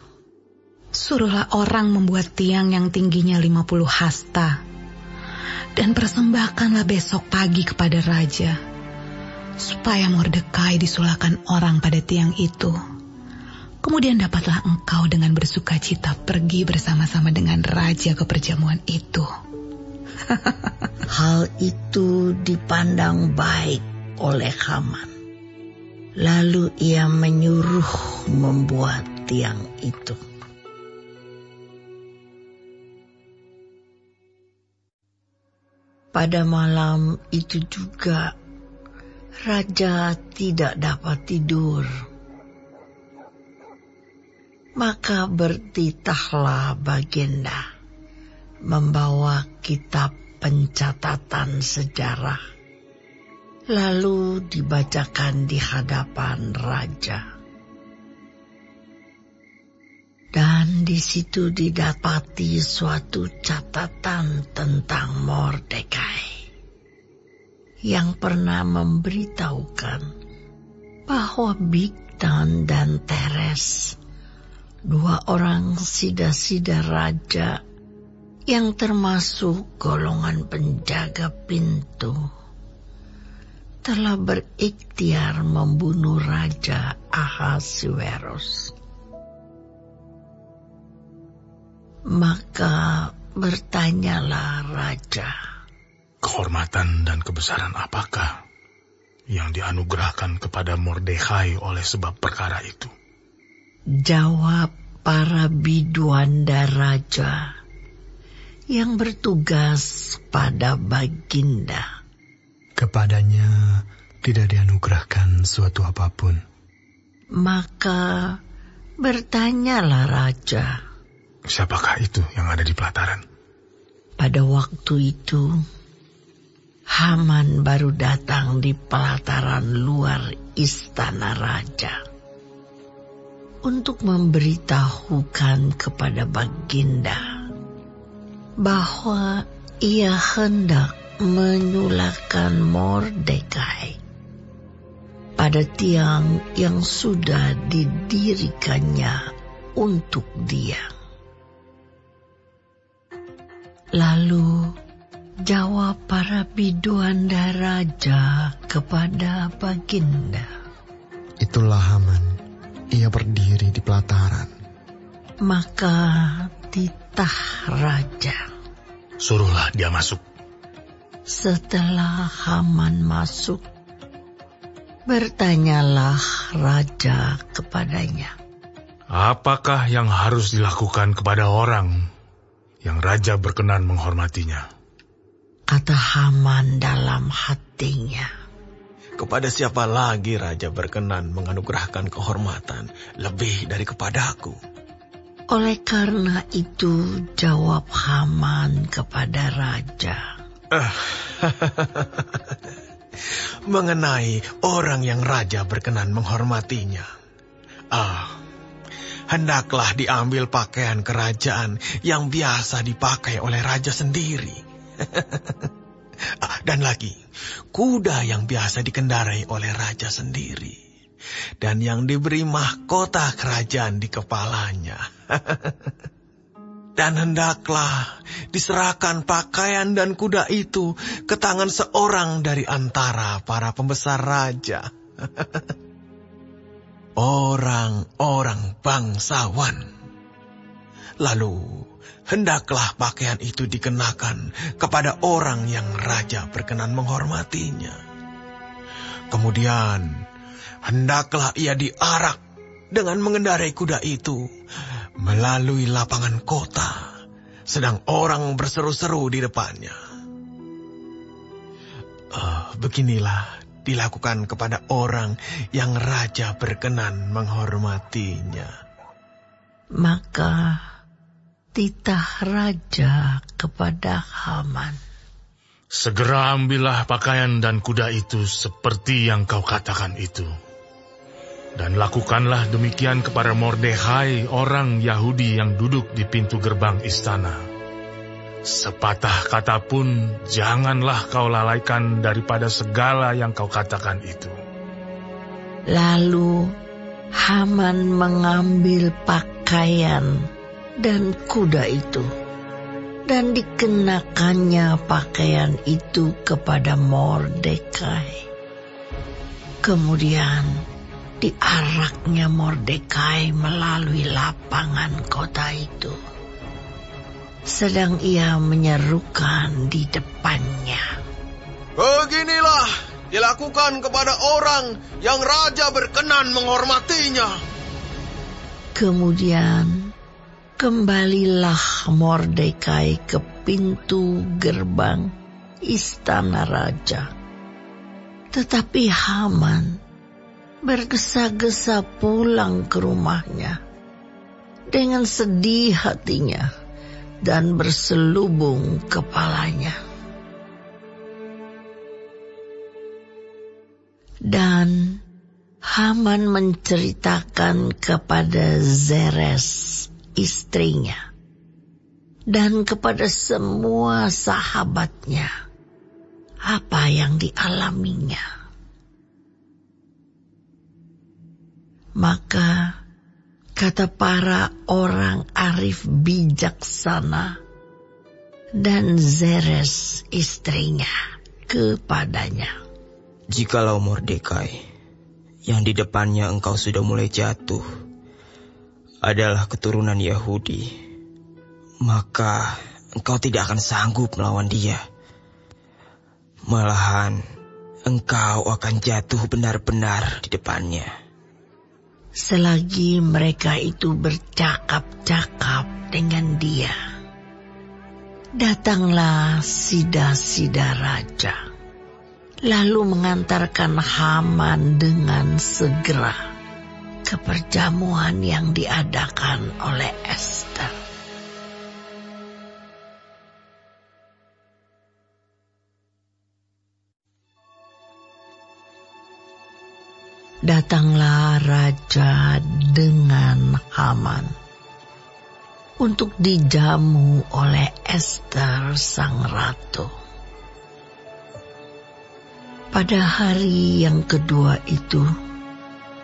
"Suruhlah orang membuat tiang yang tingginya 50 hasta, dan persembahkanlah besok pagi kepada raja, supaya Mordekai disulahkan orang pada tiang itu. Kemudian dapatlah engkau dengan bersuka cita pergi bersama-sama dengan raja ke perjamuan itu. Hal itu dipandang baik oleh Haman. Lalu ia menyuruh membuat tiang itu. Pada malam itu juga, raja tidak dapat tidur. Maka bertitahlah Baginda membawa kitab pencatatan sejarah, lalu dibacakan di hadapan raja. Dan di situ didapati suatu catatan tentang Mordekai yang pernah memberitahukan bahwa Bigtan dan Teres, dua orang sida-sida raja yang termasuk golongan penjaga pintu, telah berikhtiar membunuh Raja Ahasuerus. Maka bertanyalah raja, kehormatan dan kebesaran apakah yang dianugerahkan kepada Mordekai oleh sebab perkara itu? Jawab para biduanda raja yang bertugas pada Baginda. Kepadanya tidak dianugerahkan suatu apapun. Maka bertanyalah raja, siapakah itu yang ada di pelataran? Pada waktu itu, Haman baru datang di pelataran luar istana raja untuk memberitahukan kepada Baginda bahwa ia hendak menyulahkan Mordekai pada tiang yang sudah didirikannya untuk dia. Lalu jawab para biduanda raja kepada Baginda, itulah Haman, ia berdiri di pelataran. Maka titah raja, suruhlah dia masuk. Setelah Haman masuk, bertanyalah raja kepadanya, apakah yang harus dilakukan kepada orang yang raja berkenan menghormatinya? Kata Haman dalam hatinya, kepada siapa lagi raja berkenan menganugerahkan kehormatan lebih dari kepadaku? Oleh karena itu jawab Haman kepada raja, mengenai orang yang raja berkenan menghormatinya, hendaklah diambil pakaian kerajaan yang biasa dipakai oleh raja sendiri. Dan lagi, kuda yang biasa dikendarai oleh raja sendiri, dan yang diberi mahkota kerajaan di kepalanya. Dan hendaklah diserahkan pakaian dan kuda itu ke tangan seorang dari antara para pembesar raja. Orang-orang bangsawan. Lalu hendaklah pakaian itu dikenakan kepada orang yang raja berkenan menghormatinya. Kemudian hendaklah ia diarak dengan mengendarai kuda itu melalui lapangan kota, sedang orang berseru-seru di depannya. Beginilah dilakukan kepada orang yang raja berkenan menghormatinya. Maka titah raja kepada Haman, segera ambillah pakaian dan kuda itu seperti yang kau katakan itu. Dan lakukanlah demikian kepada Mordekai, orang Yahudi yang duduk di pintu gerbang istana. Sepatah kata pun janganlah kau lalaikan daripada segala yang kau katakan itu. Lalu Haman mengambil pakaian dan kuda itu, dan dikenakannya pakaian itu kepada Mordekai. Kemudian diaraknya Mordekai melalui lapangan kota itu, sedang ia menyerukan di depannya, "Beginilah dilakukan kepada orang yang raja berkenan menghormatinya." Kemudian kembalilah Mordekai ke pintu gerbang istana raja. Tetapi Haman bergesa-gesa pulang ke rumahnya dengan sedih hatinya dan berselubung kepalanya. Dan Haman menceritakan kepada Zeres, istrinya, dan kepada semua sahabatnya apa yang dialaminya. Maka kata para orang arif bijaksana dan Zeres istrinya kepadanya, "Jikalau Mordekai yang di depannya engkau sudah mulai jatuh adalah keturunan Yahudi, maka engkau tidak akan sanggup melawan dia. Malahan engkau akan jatuh benar-benar di depannya." Selagi mereka itu bercakap-cakap dengan dia, datanglah sida-sida raja, lalu mengantarkan Haman dengan segera ke perjamuan yang diadakan oleh Ester. Datanglah raja dengan Haman untuk dijamu oleh Ester sang ratu. Pada hari yang kedua itu,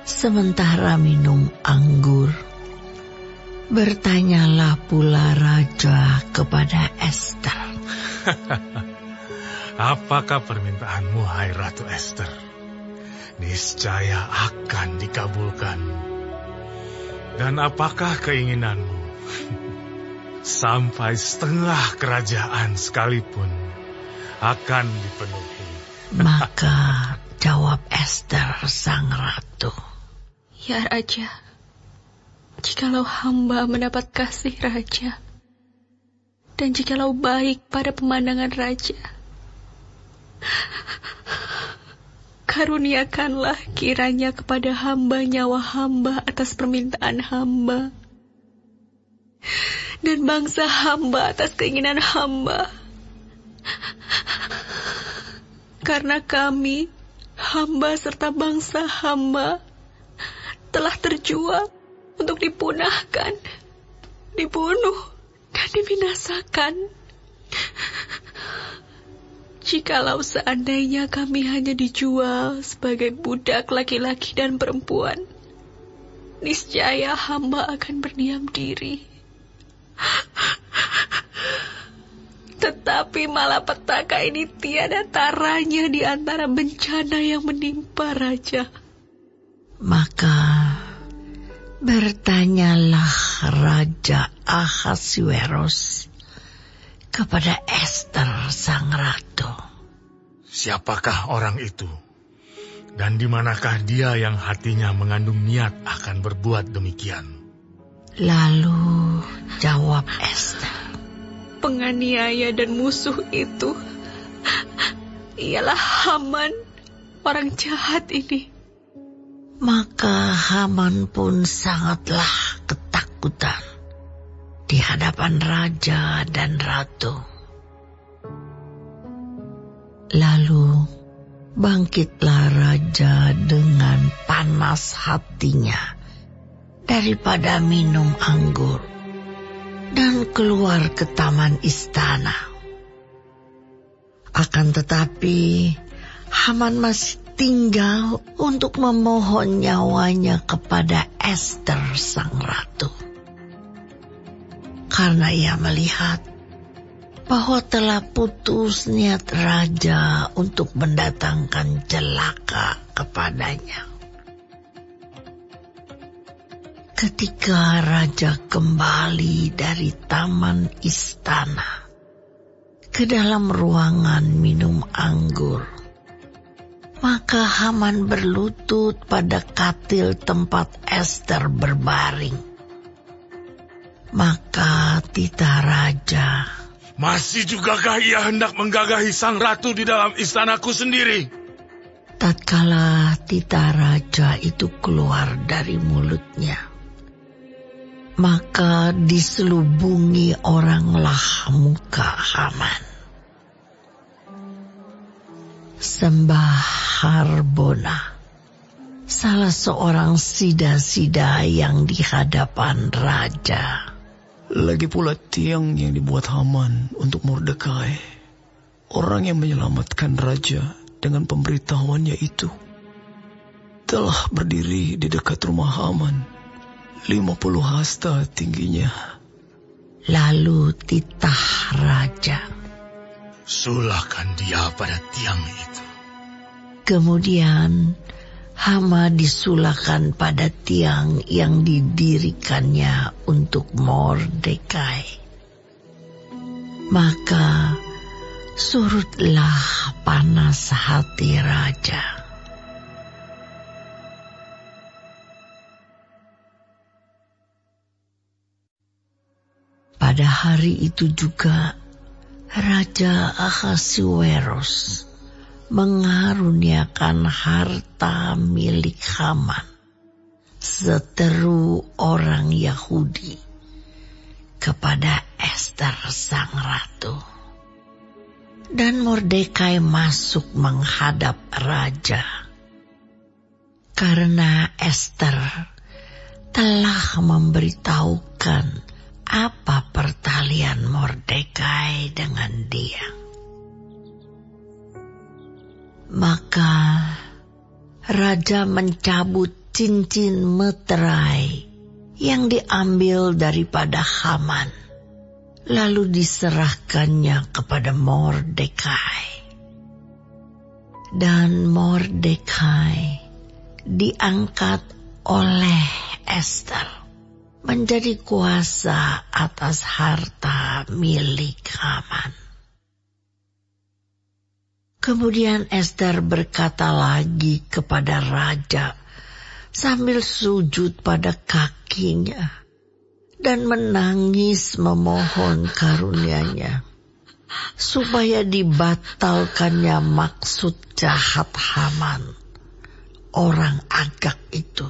sementara minum anggur, bertanyalah pula raja kepada Ester, "Apakah permintaanmu, hai Ratu Ester? Niscaya akan dikabulkan. Dan apakah keinginanmu? Sampai setengah kerajaan sekalipun akan dipenuhi." Maka jawab Ester sang ratu, "Ya Raja, jikalau hamba mendapat kasih Raja, dan jikalau baik pada pemandangan Raja, karuniakanlah kiranya kepada hamba nyawa hamba atas permintaan hamba, dan bangsa hamba atas keinginan hamba. Karena kami, hamba serta bangsa hamba, telah terjual untuk dipunahkan, dibunuh, dan dibinasakan. Jikalau seandainya kami hanya dijual sebagai budak laki-laki dan perempuan, niscaya hamba akan berdiam diri. Tetapi malapetaka ini tiada taranya di antara bencana yang menimpa Raja." Maka bertanyalah Raja Ahasuerus kepada Ester sang ratu, "Siapakah orang itu? Dan di manakah dia yang hatinya mengandung niat akan berbuat demikian?" Lalu jawab Ester, "Penganiaya dan musuh itu ialah Haman, orang jahat ini." Maka Haman pun sangatlah ketakutan di hadapan raja dan ratu. Lalu bangkitlah raja dengan panas hatinya daripada minum anggur, dan keluar ke taman istana. Akan tetapi Haman masih tinggal untuk memohon nyawanya kepada Ester sang ratu, karena ia melihat bahwa telah putus niat raja untuk mendatangkan celaka kepadanya. Ketika raja kembali dari taman istana ke dalam ruangan minum anggur, maka Haman berlutut pada katil tempat Ester berbaring. Maka titah raja, "Masih jugakah ia hendak menggagahi sang ratu di dalam istanaku sendiri?" Tatkala titah raja itu keluar dari mulutnya, maka diselubungi oranglah muka Haman. Sembah Harbona, salah seorang sida-sida yang di hadapan raja. Lagi pula tiang yang dibuat Haman untuk Mordekai, orang yang menyelamatkan raja dengan pemberitahuannya itu, telah berdiri di dekat rumah Haman, 50 hasta tingginya. Lalu titah raja, "Sulahkan dia pada tiang itu." Kemudian Hama disulahkan pada tiang yang didirikannya untuk Mordekai. Maka surutlah panas hati raja. Pada hari itu juga Raja Ahasuerus mengaruniakan harta milik Haman, seteru orang Yahudi, kepada Ester sang ratu. Dan Mordekai masuk menghadap raja, karena Ester telah memberitahukan apa pertalian Mordekai dengan dia. Maka raja mencabut cincin meterai yang diambil daripada Haman, lalu diserahkannya kepada Mordekai. Dan Mordekai diangkat oleh Ester menjadi kuasa atas harta milik Haman. Kemudian Ester berkata lagi kepada raja sambil sujud pada kakinya dan menangis memohon karunia-Nya, supaya dibatalkannya maksud jahat Haman, orang Agag itu,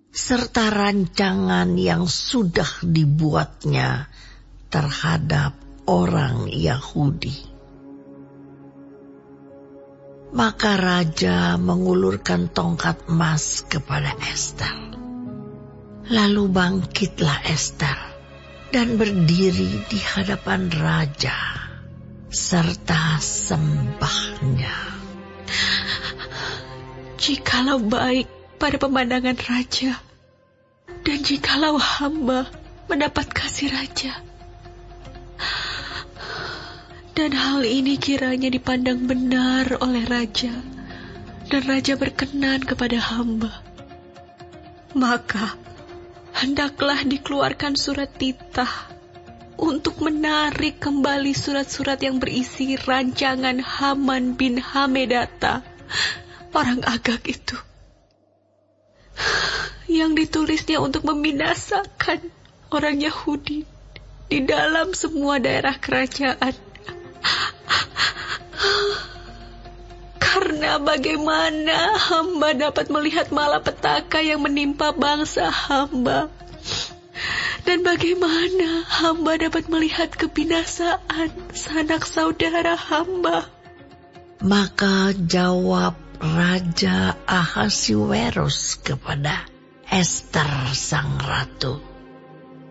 serta rancangan yang sudah dibuatnya terhadap orang Yahudi. Maka raja mengulurkan tongkat emas kepada Ester. Lalu bangkitlah Ester dan berdiri di hadapan raja serta sembahnya. Jikalau baik pada pemandangan raja, dan jikalau hamba mendapat kasih raja, dan hal ini kiranya dipandang benar oleh raja, dan raja berkenan kepada hamba, maka hendaklah dikeluarkan surat titah untuk menarik kembali surat-surat yang berisi rancangan Haman bin Hamedata, orang Agag itu, yang ditulisnya untuk membinasakan orang Yahudi di dalam semua daerah kerajaan. Karena bagaimana hamba dapat melihat malapetaka yang menimpa bangsa hamba, dan bagaimana hamba dapat melihat kebinasaan sanak saudara hamba. Maka jawab Raja Ahasuerus kepada Ester sang ratu,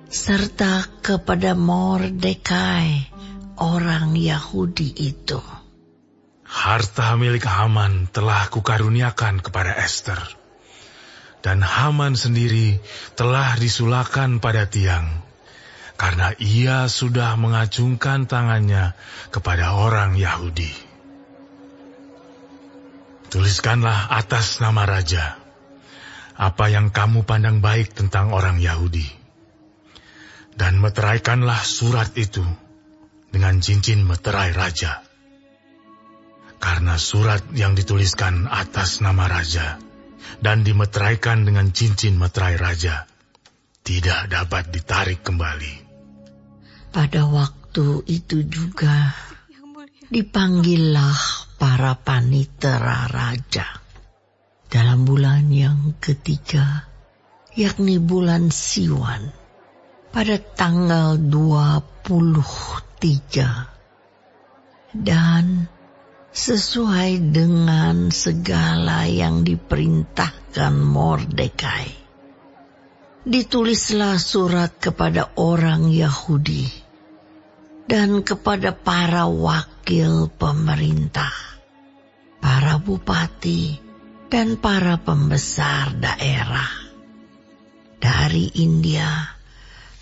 serta kepada Mordekai orang Yahudi itu, "Harta milik Haman telah kukaruniakan kepada Ester, dan Haman sendiri telah disulahkan pada tiang, karena ia sudah mengacungkan tangannya kepada orang Yahudi." tuliskanlah atas nama raja apa yang kamu pandang baik tentang orang Yahudi. Dan meteraikanlah surat itu dengan cincin meterai raja. Karena surat yang dituliskan atas nama raja dan dimeteraikan dengan cincin meterai raja tidak dapat ditarik kembali. Pada waktu itu juga dipanggillah para panitera raja dalam bulan yang ketiga, yakni bulan Siwan, pada tanggal 23. Dan sesuai dengan segala yang diperintahkan Mordekai, ditulislah surat kepada orang Yahudi dan kepada para wakil pemerintah, para bupati, dan para pembesar daerah dari India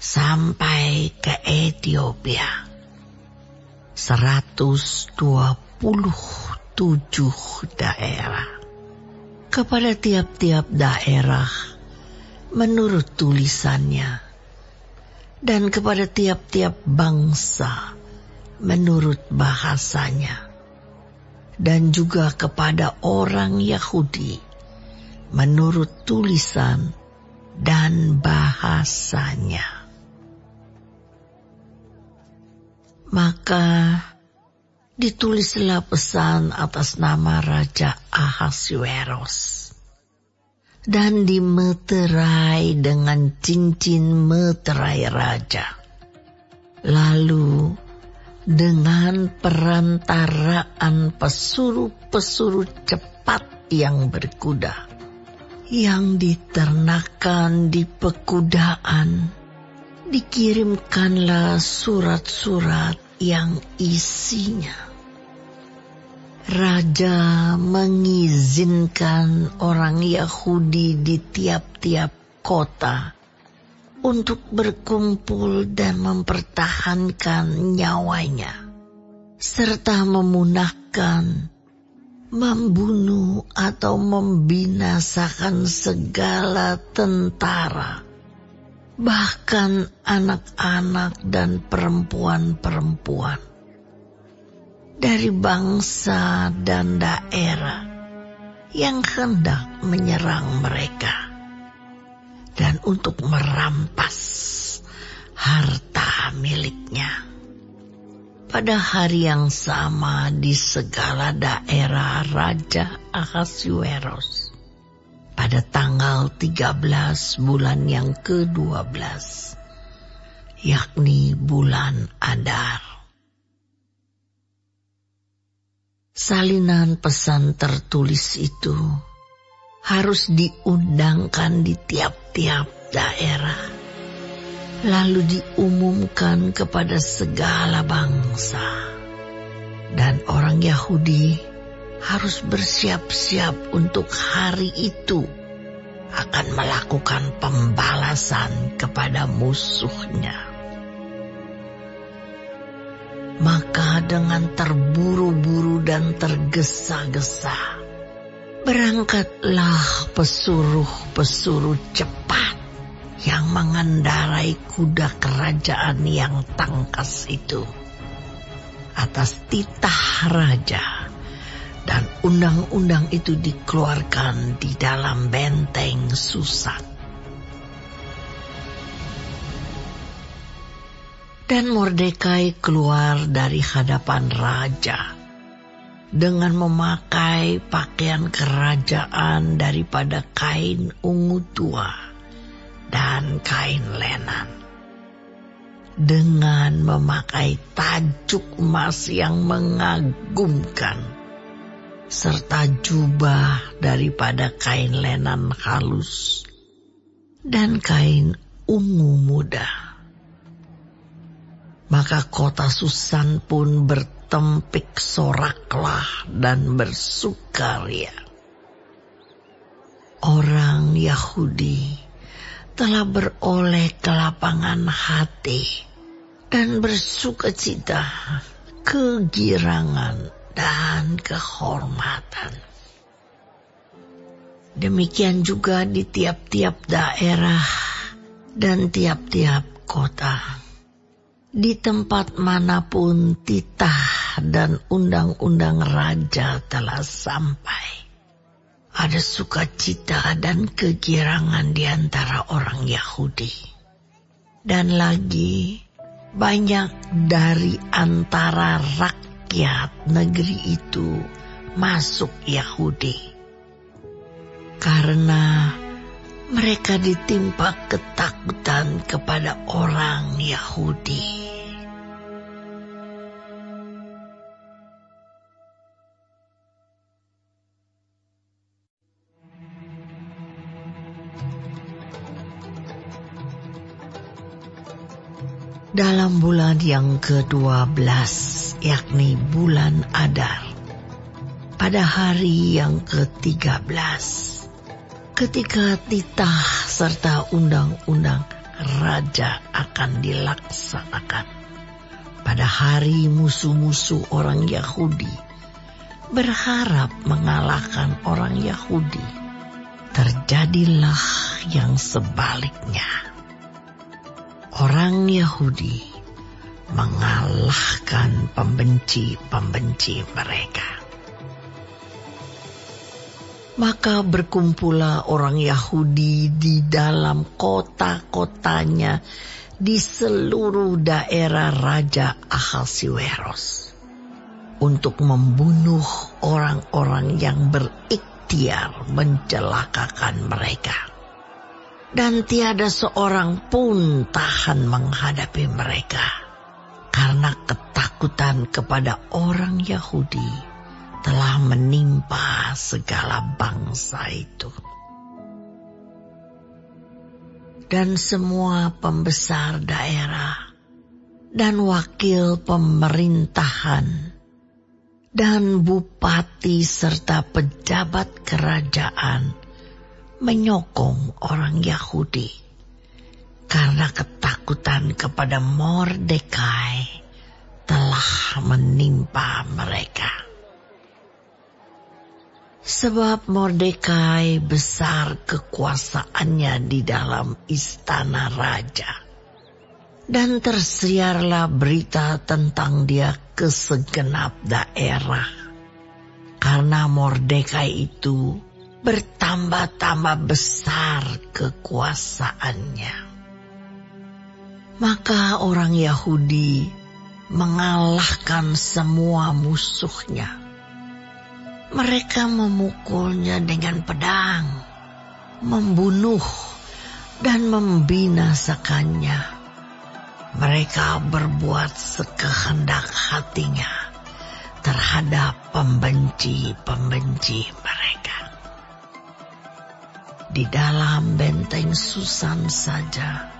sampai ke Ethiopia. 127 daerah. Kepada tiap-tiap daerah menurut tulisannya, dan kepada tiap-tiap bangsa menurut bahasanya, dan juga kepada orang Yahudi menurut tulisan dan bahasanya. Maka ditulislah pesan atas nama Raja Ahasuerus dan dimeterai dengan cincin meterai raja. Lalu dengan perantaraan pesuruh-pesuruh cepat yang berkuda, yang diternakan di pekudaan, dikirimkanlah surat-surat yang isinya Raja mengizinkan orang Yahudi di tiap-tiap kota untuk berkumpul dan mempertahankan nyawanya, serta memunahkan, membunuh atau membinasakan segala tentara, bahkan anak-anak dan perempuan-perempuan dari bangsa dan daerah yang hendak menyerang mereka, dan untuk merampas harta miliknya. Pada hari yang sama di segala daerah Raja Ahasuerus, pada tanggal 13 bulan yang ke-12, yakni bulan Adar. Salinan pesan tertulis itu harus diundangkan di tiap-tiap daerah, lalu diumumkan kepada segala bangsa. Dan orang Yahudi harus bersiap-siap untuk hari itu akan melakukan pembalasan kepada musuhnya. Maka dengan terburu-buru dan tergesa-gesa, berangkatlah pesuruh-pesuruh cepat yang mengendarai kuda kerajaan yang tangkas itu atas titah raja, dan undang-undang itu dikeluarkan di dalam benteng Susan. Dan Mordekai keluar dari hadapan raja dengan memakai pakaian kerajaan daripada kain ungu tua dan kain lenan, dengan memakai tajuk emas yang mengagumkan, serta jubah daripada kain lenan halus dan kain ungu muda. Maka kota Susan pun bertempik soraklah dan bersukaria. Orang Yahudi telah beroleh kelapangan hati dan bersukacita, kegirangan dan kehormatan. Demikian juga di tiap-tiap daerah dan tiap-tiap kota. Di tempat manapun titah dan undang-undang raja telah sampai, ada sukacita dan kegirangan di antara orang Yahudi. Dan lagi banyak dari antara rakyat negeri itu masuk Yahudi, karena mereka ditimpa ketakutan kepada orang Yahudi. Dalam bulan yang ke-12, yakni bulan Adar, pada hari yang ke-13, ketika titah serta undang-undang raja akan dilaksanakan, pada hari musuh-musuh orang Yahudi berharap mengalahkan orang Yahudi, terjadilah yang sebaliknya. Orang Yahudi mengalahkan pembenci-pembenci mereka. Maka berkumpullah orang Yahudi di dalam kota-kotanya di seluruh daerah Raja Ahasiweros untuk membunuh orang-orang yang berikhtiar mencelakakan mereka. Dan tiada seorang pun tahan menghadapi mereka, karena ketakutan kepada orang Yahudi telah menimpa segala bangsa itu. Dan semua pembesar daerah dan wakil pemerintahan dan bupati serta pejabat kerajaan menyokong orang Yahudi karena ketakutan kepada Mordekai telah menimpa mereka. Sebab Mordekai besar kekuasaannya di dalam istana raja, dan tersiarlah berita tentang dia ke segenap daerah, karena Mordekai itu bertambah-tambah besar kekuasaannya. Maka orang Yahudi mengalahkan semua musuhnya. Mereka memukulnya dengan pedang, membunuh dan membinasakannya. Mereka berbuat sekehendak hatinya terhadap pembenci-pembenci mereka. Di dalam benteng Susan saja,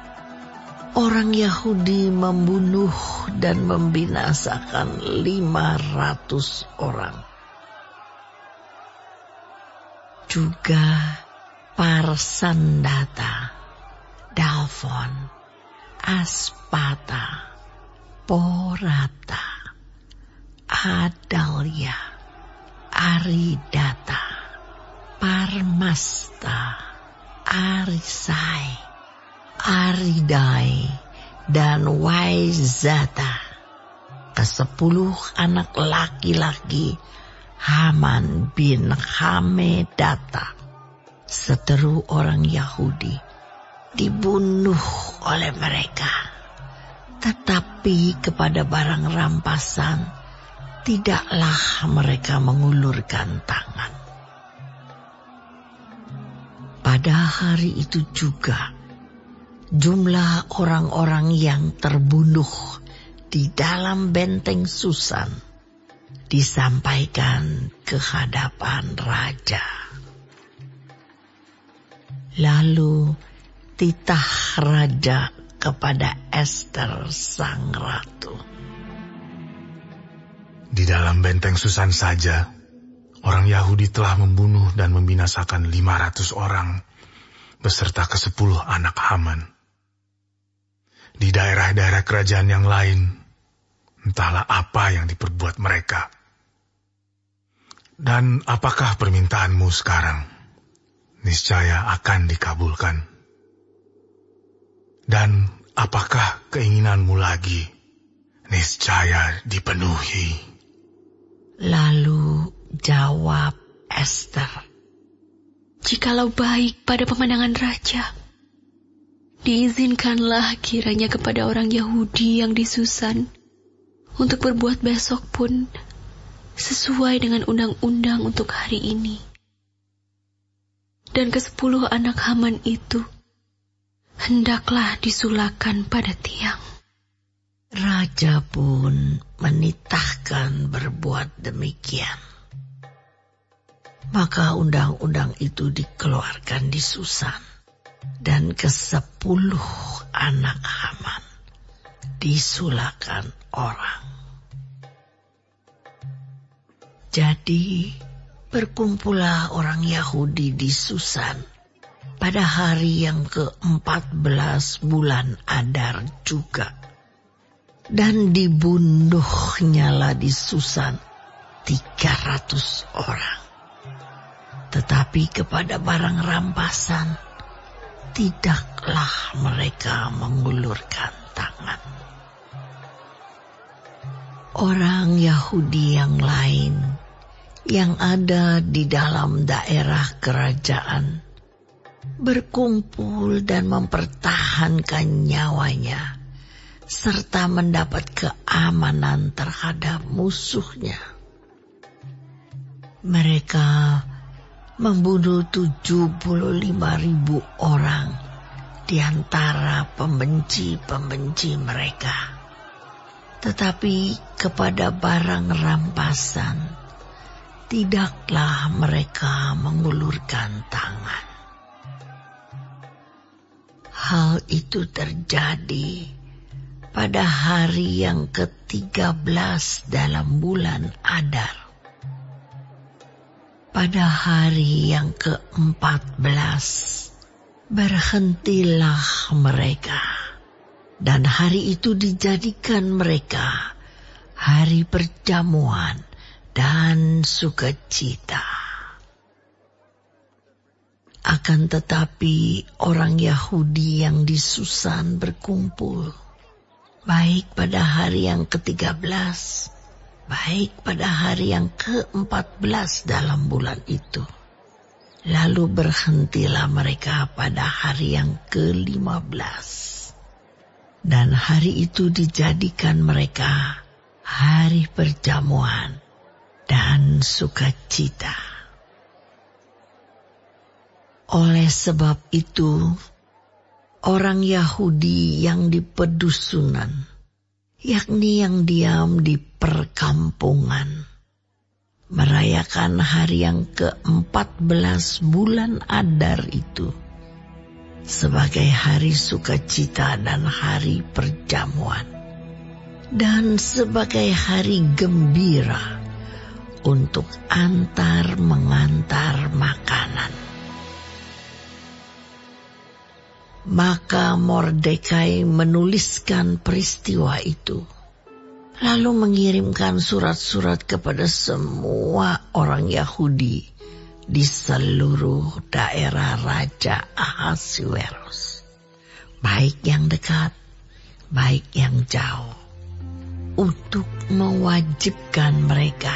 orang Yahudi membunuh dan membinasakan 500 orang. Juga Parsandata, Dalfon, Aspata, Porata, Adalia, Aridata, Parmasta, Arisai, Aridai, dan Waizata, ke-10 anak laki-laki Haman bin Hamedata, seteru orang Yahudi, dibunuh oleh mereka. Tetapi kepada barang rampasan tidaklah mereka mengulurkan tangan. Pada hari itu juga, jumlah orang-orang yang terbunuh di dalam benteng Susan disampaikan ke hadapan raja. Lalu titah raja kepada Ester sang ratu. Di dalam benteng Susan saja, orang Yahudi telah membunuh dan membinasakan 500 orang beserta ke-10 anak Haman. Di daerah-daerah kerajaan yang lain, entahlah apa yang diperbuat mereka. Dan apakah permintaanmu sekarang, niscaya akan dikabulkan. Dan apakah keinginanmu lagi, niscaya dipenuhi. Lalu jawab Ester, "Jikalau baik pada pemandangan raja, diizinkanlah kiranya kepada orang Yahudi yang di Susan untuk berbuat besok pun sesuai dengan undang-undang untuk hari ini. Dan ke-10 anak Haman itu hendaklah disulahkan pada tiang." Raja pun menitahkan berbuat demikian. Maka undang-undang itu dikeluarkan di Susan, dan ke-10 anak Haman disulahkan orang. Jadi berkumpullah orang Yahudi di Susan pada hari yang ke-14 bulan Adar juga. Dan dibunuhnyalah di Susan 300 orang. Tetapi kepada barang rampasan tidaklah mereka mengulurkan tangan. Orang Yahudi yang lain yang ada di dalam daerah kerajaan berkumpul dan mempertahankan nyawanya serta mendapat keamanan terhadap musuhnya. Mereka membunuh 75.000 orang di antara pembenci-pembenci mereka. Tetapi kepada barang rampasan tidaklah mereka mengulurkan tangan. Hal itu terjadi pada hari yang ke-13 dalam bulan Adar. Pada hari yang ke-14 berhentilah mereka, dan hari itu dijadikan mereka hari perjamuan dan sukacita. Akan tetapi orang Yahudi yang di Susan berkumpul, baik pada hari yang ke-13, baik pada hari yang ke-14 dalam bulan itu. Lalu berhentilah mereka pada hari yang ke-15. Dan hari itu dijadikan mereka hari perjamuan dan sukacita. Oleh sebab itu, orang Yahudi yang di pedusunan, yakni yang diam di perkampungan, merayakan hari yang ke-14 bulan Adar itu sebagai hari sukacita dan hari perjamuan, dan sebagai hari gembira untuk antar mengantar makanan. Maka Mordekai menuliskan peristiwa itu, lalu mengirimkan surat-surat kepada semua orang Yahudi di seluruh daerah Raja Ahasuerus, baik yang dekat, baik yang jauh, untuk mewajibkan mereka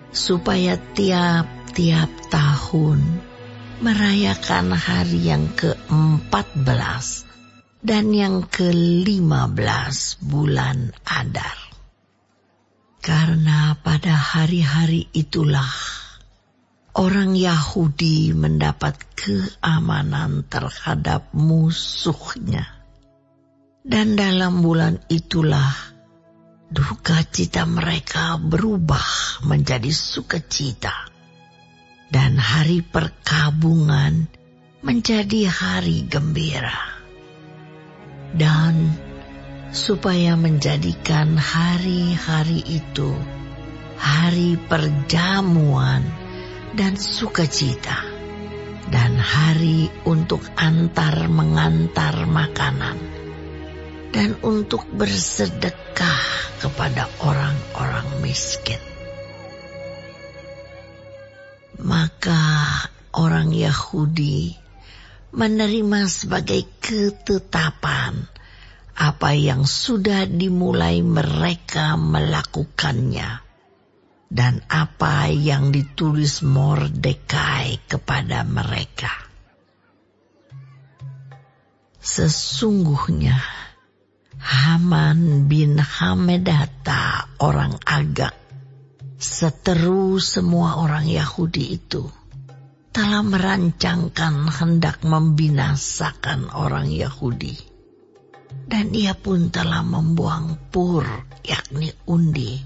supaya tiap-tiap tahun merayakan hari yang ke-14 dan yang ke-15 bulan Adar. Karena pada hari-hari itulah orang Yahudi mendapat keamanan terhadap musuhnya. Dan dalam bulan itulah duka cita mereka berubah menjadi sukacita, dan hari perkabungan menjadi hari gembira. Dan supaya menjadikan hari-hari itu hari perjamuan dan sukacita, dan hari untuk antar mengantar makanan, dan untuk bersedekah kepada orang-orang miskin. Maka orang Yahudi menerima sebagai ketetapan apa yang sudah dimulai mereka melakukannya dan apa yang ditulis Mordekai kepada mereka. Sesungguhnya Haman bin Hamedata orang Agag, seteru semua orang Yahudi itu, telah merancangkan hendak membinasakan orang Yahudi. Dan ia pun telah membuang pur, yakni undi,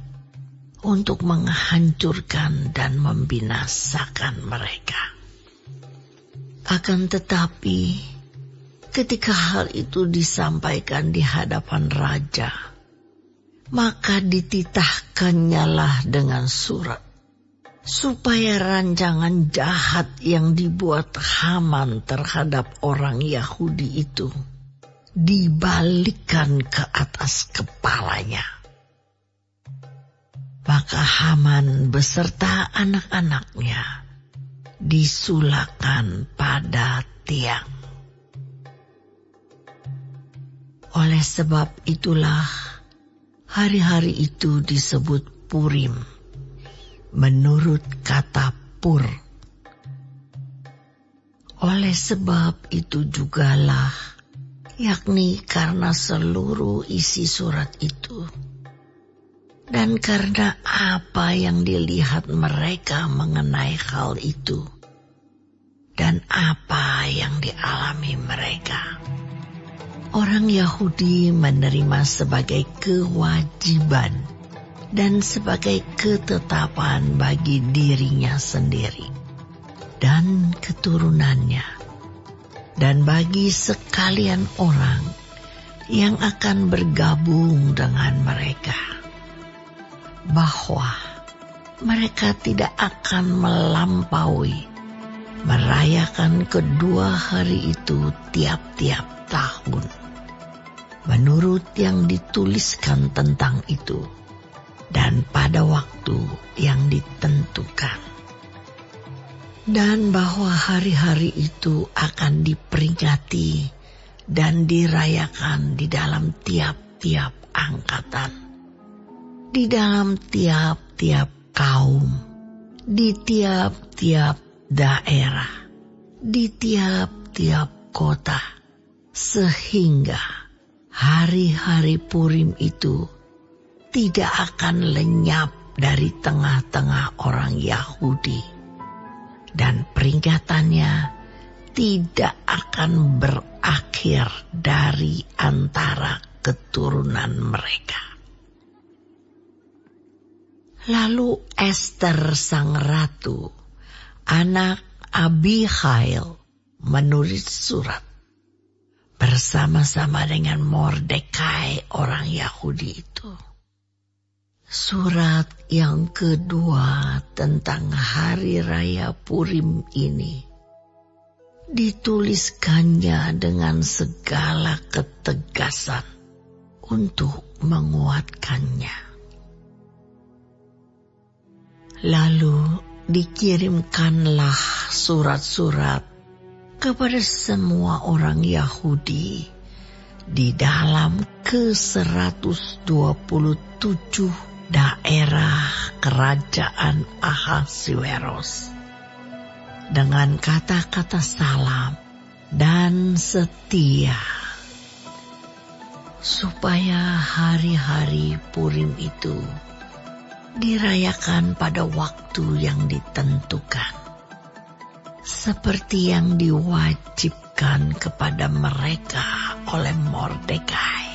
untuk menghancurkan dan membinasakan mereka. Akan tetapi, ketika hal itu disampaikan di hadapan raja, maka dititahkannyalah dengan surat, supaya rancangan jahat yang dibuat Haman terhadap orang Yahudi itu dibalikkan ke atas kepalanya. Maka Haman beserta anak-anaknya disulakan pada tiang. Oleh sebab itulah hari-hari itu disebut Purim, menurut kata pur. Oleh sebab itu jugalah, yakni karena seluruh isi surat itu, dan karena apa yang dilihat mereka mengenai hal itu, dan apa yang dialami mereka, orang Yahudi menerima sebagai kewajiban dan sebagai ketetapan bagi dirinya sendiri dan keturunannya, dan bagi sekalian orang yang akan bergabung dengan mereka, bahwa mereka tidak akan melampaui merayakan kedua hari itu tiap-tiap tahun, menurut yang dituliskan tentang itu, dan pada waktu yang ditentukan. Dan bahwa hari-hari itu akan diperingati dan dirayakan di dalam tiap-tiap angkatan, di dalam tiap-tiap kaum, di tiap-tiap daerah, di tiap-tiap kota, sehingga hari-hari Purim itu tidak akan lenyap dari tengah-tengah orang Yahudi, dan peringatannya tidak akan berakhir dari antara keturunan mereka. Lalu Ester sang ratu, anak Abihail, menulis surat bersama-sama dengan Mordekai orang Yahudi itu. Surat yang kedua tentang hari raya Purim ini dituliskannya dengan segala ketegasan untuk menguatkannya. Lalu dikirimkanlah surat-surat kepada semua orang Yahudi di dalam ke-127 daerah kerajaan Ahasuerus dengan kata-kata salam dan setia, supaya hari-hari Purim itu dirayakan pada waktu yang ditentukan, seperti yang diwajibkan kepada mereka oleh Mordekai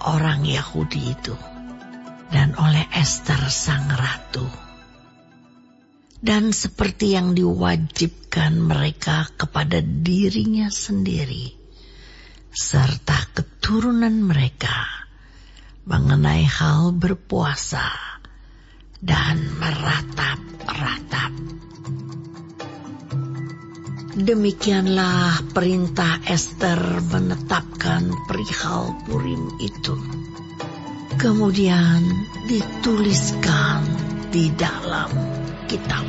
orang Yahudi itu, dan oleh Ester sang ratu, dan seperti yang diwajibkan mereka kepada dirinya sendiri serta keturunan mereka mengenai hal berpuasa dan meratap-ratap. Demikianlah perintah Ester menetapkan perihal Purim itu. Kemudian dituliskan di dalam kitab.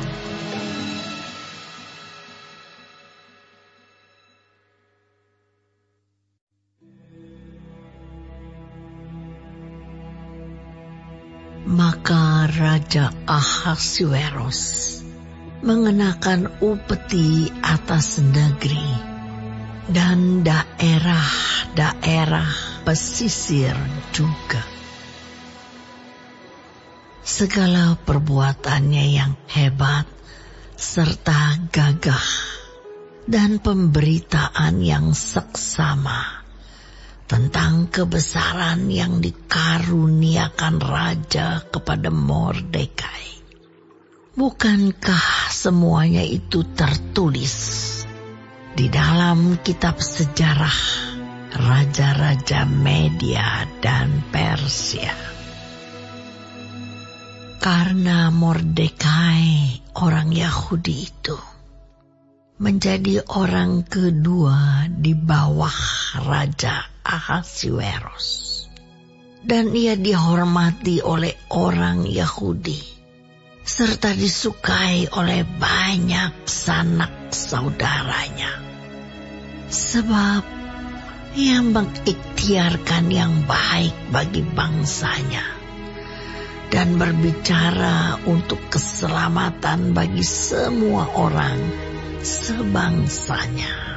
Maka Raja Ahasuerus mengenakan upeti atas negeri dan daerah-daerah pesisir juga. Segala perbuatannya yang hebat serta gagah dan pemberitaan yang seksama tentang kebesaran yang dikaruniakan raja kepada Mordekai. Bukankah semuanya itu tertulis di dalam kitab sejarah raja-raja Media dan Persia? Karena Mordekai, orang Yahudi itu, menjadi orang kedua di bawah Raja Ahasuerus, dan ia dihormati oleh orang Yahudi, serta disukai oleh banyak sanak saudaranya. Sebab ia mengikhtiarkan yang baik bagi bangsanya dan berbicara untuk keselamatan bagi semua orang sebangsanya.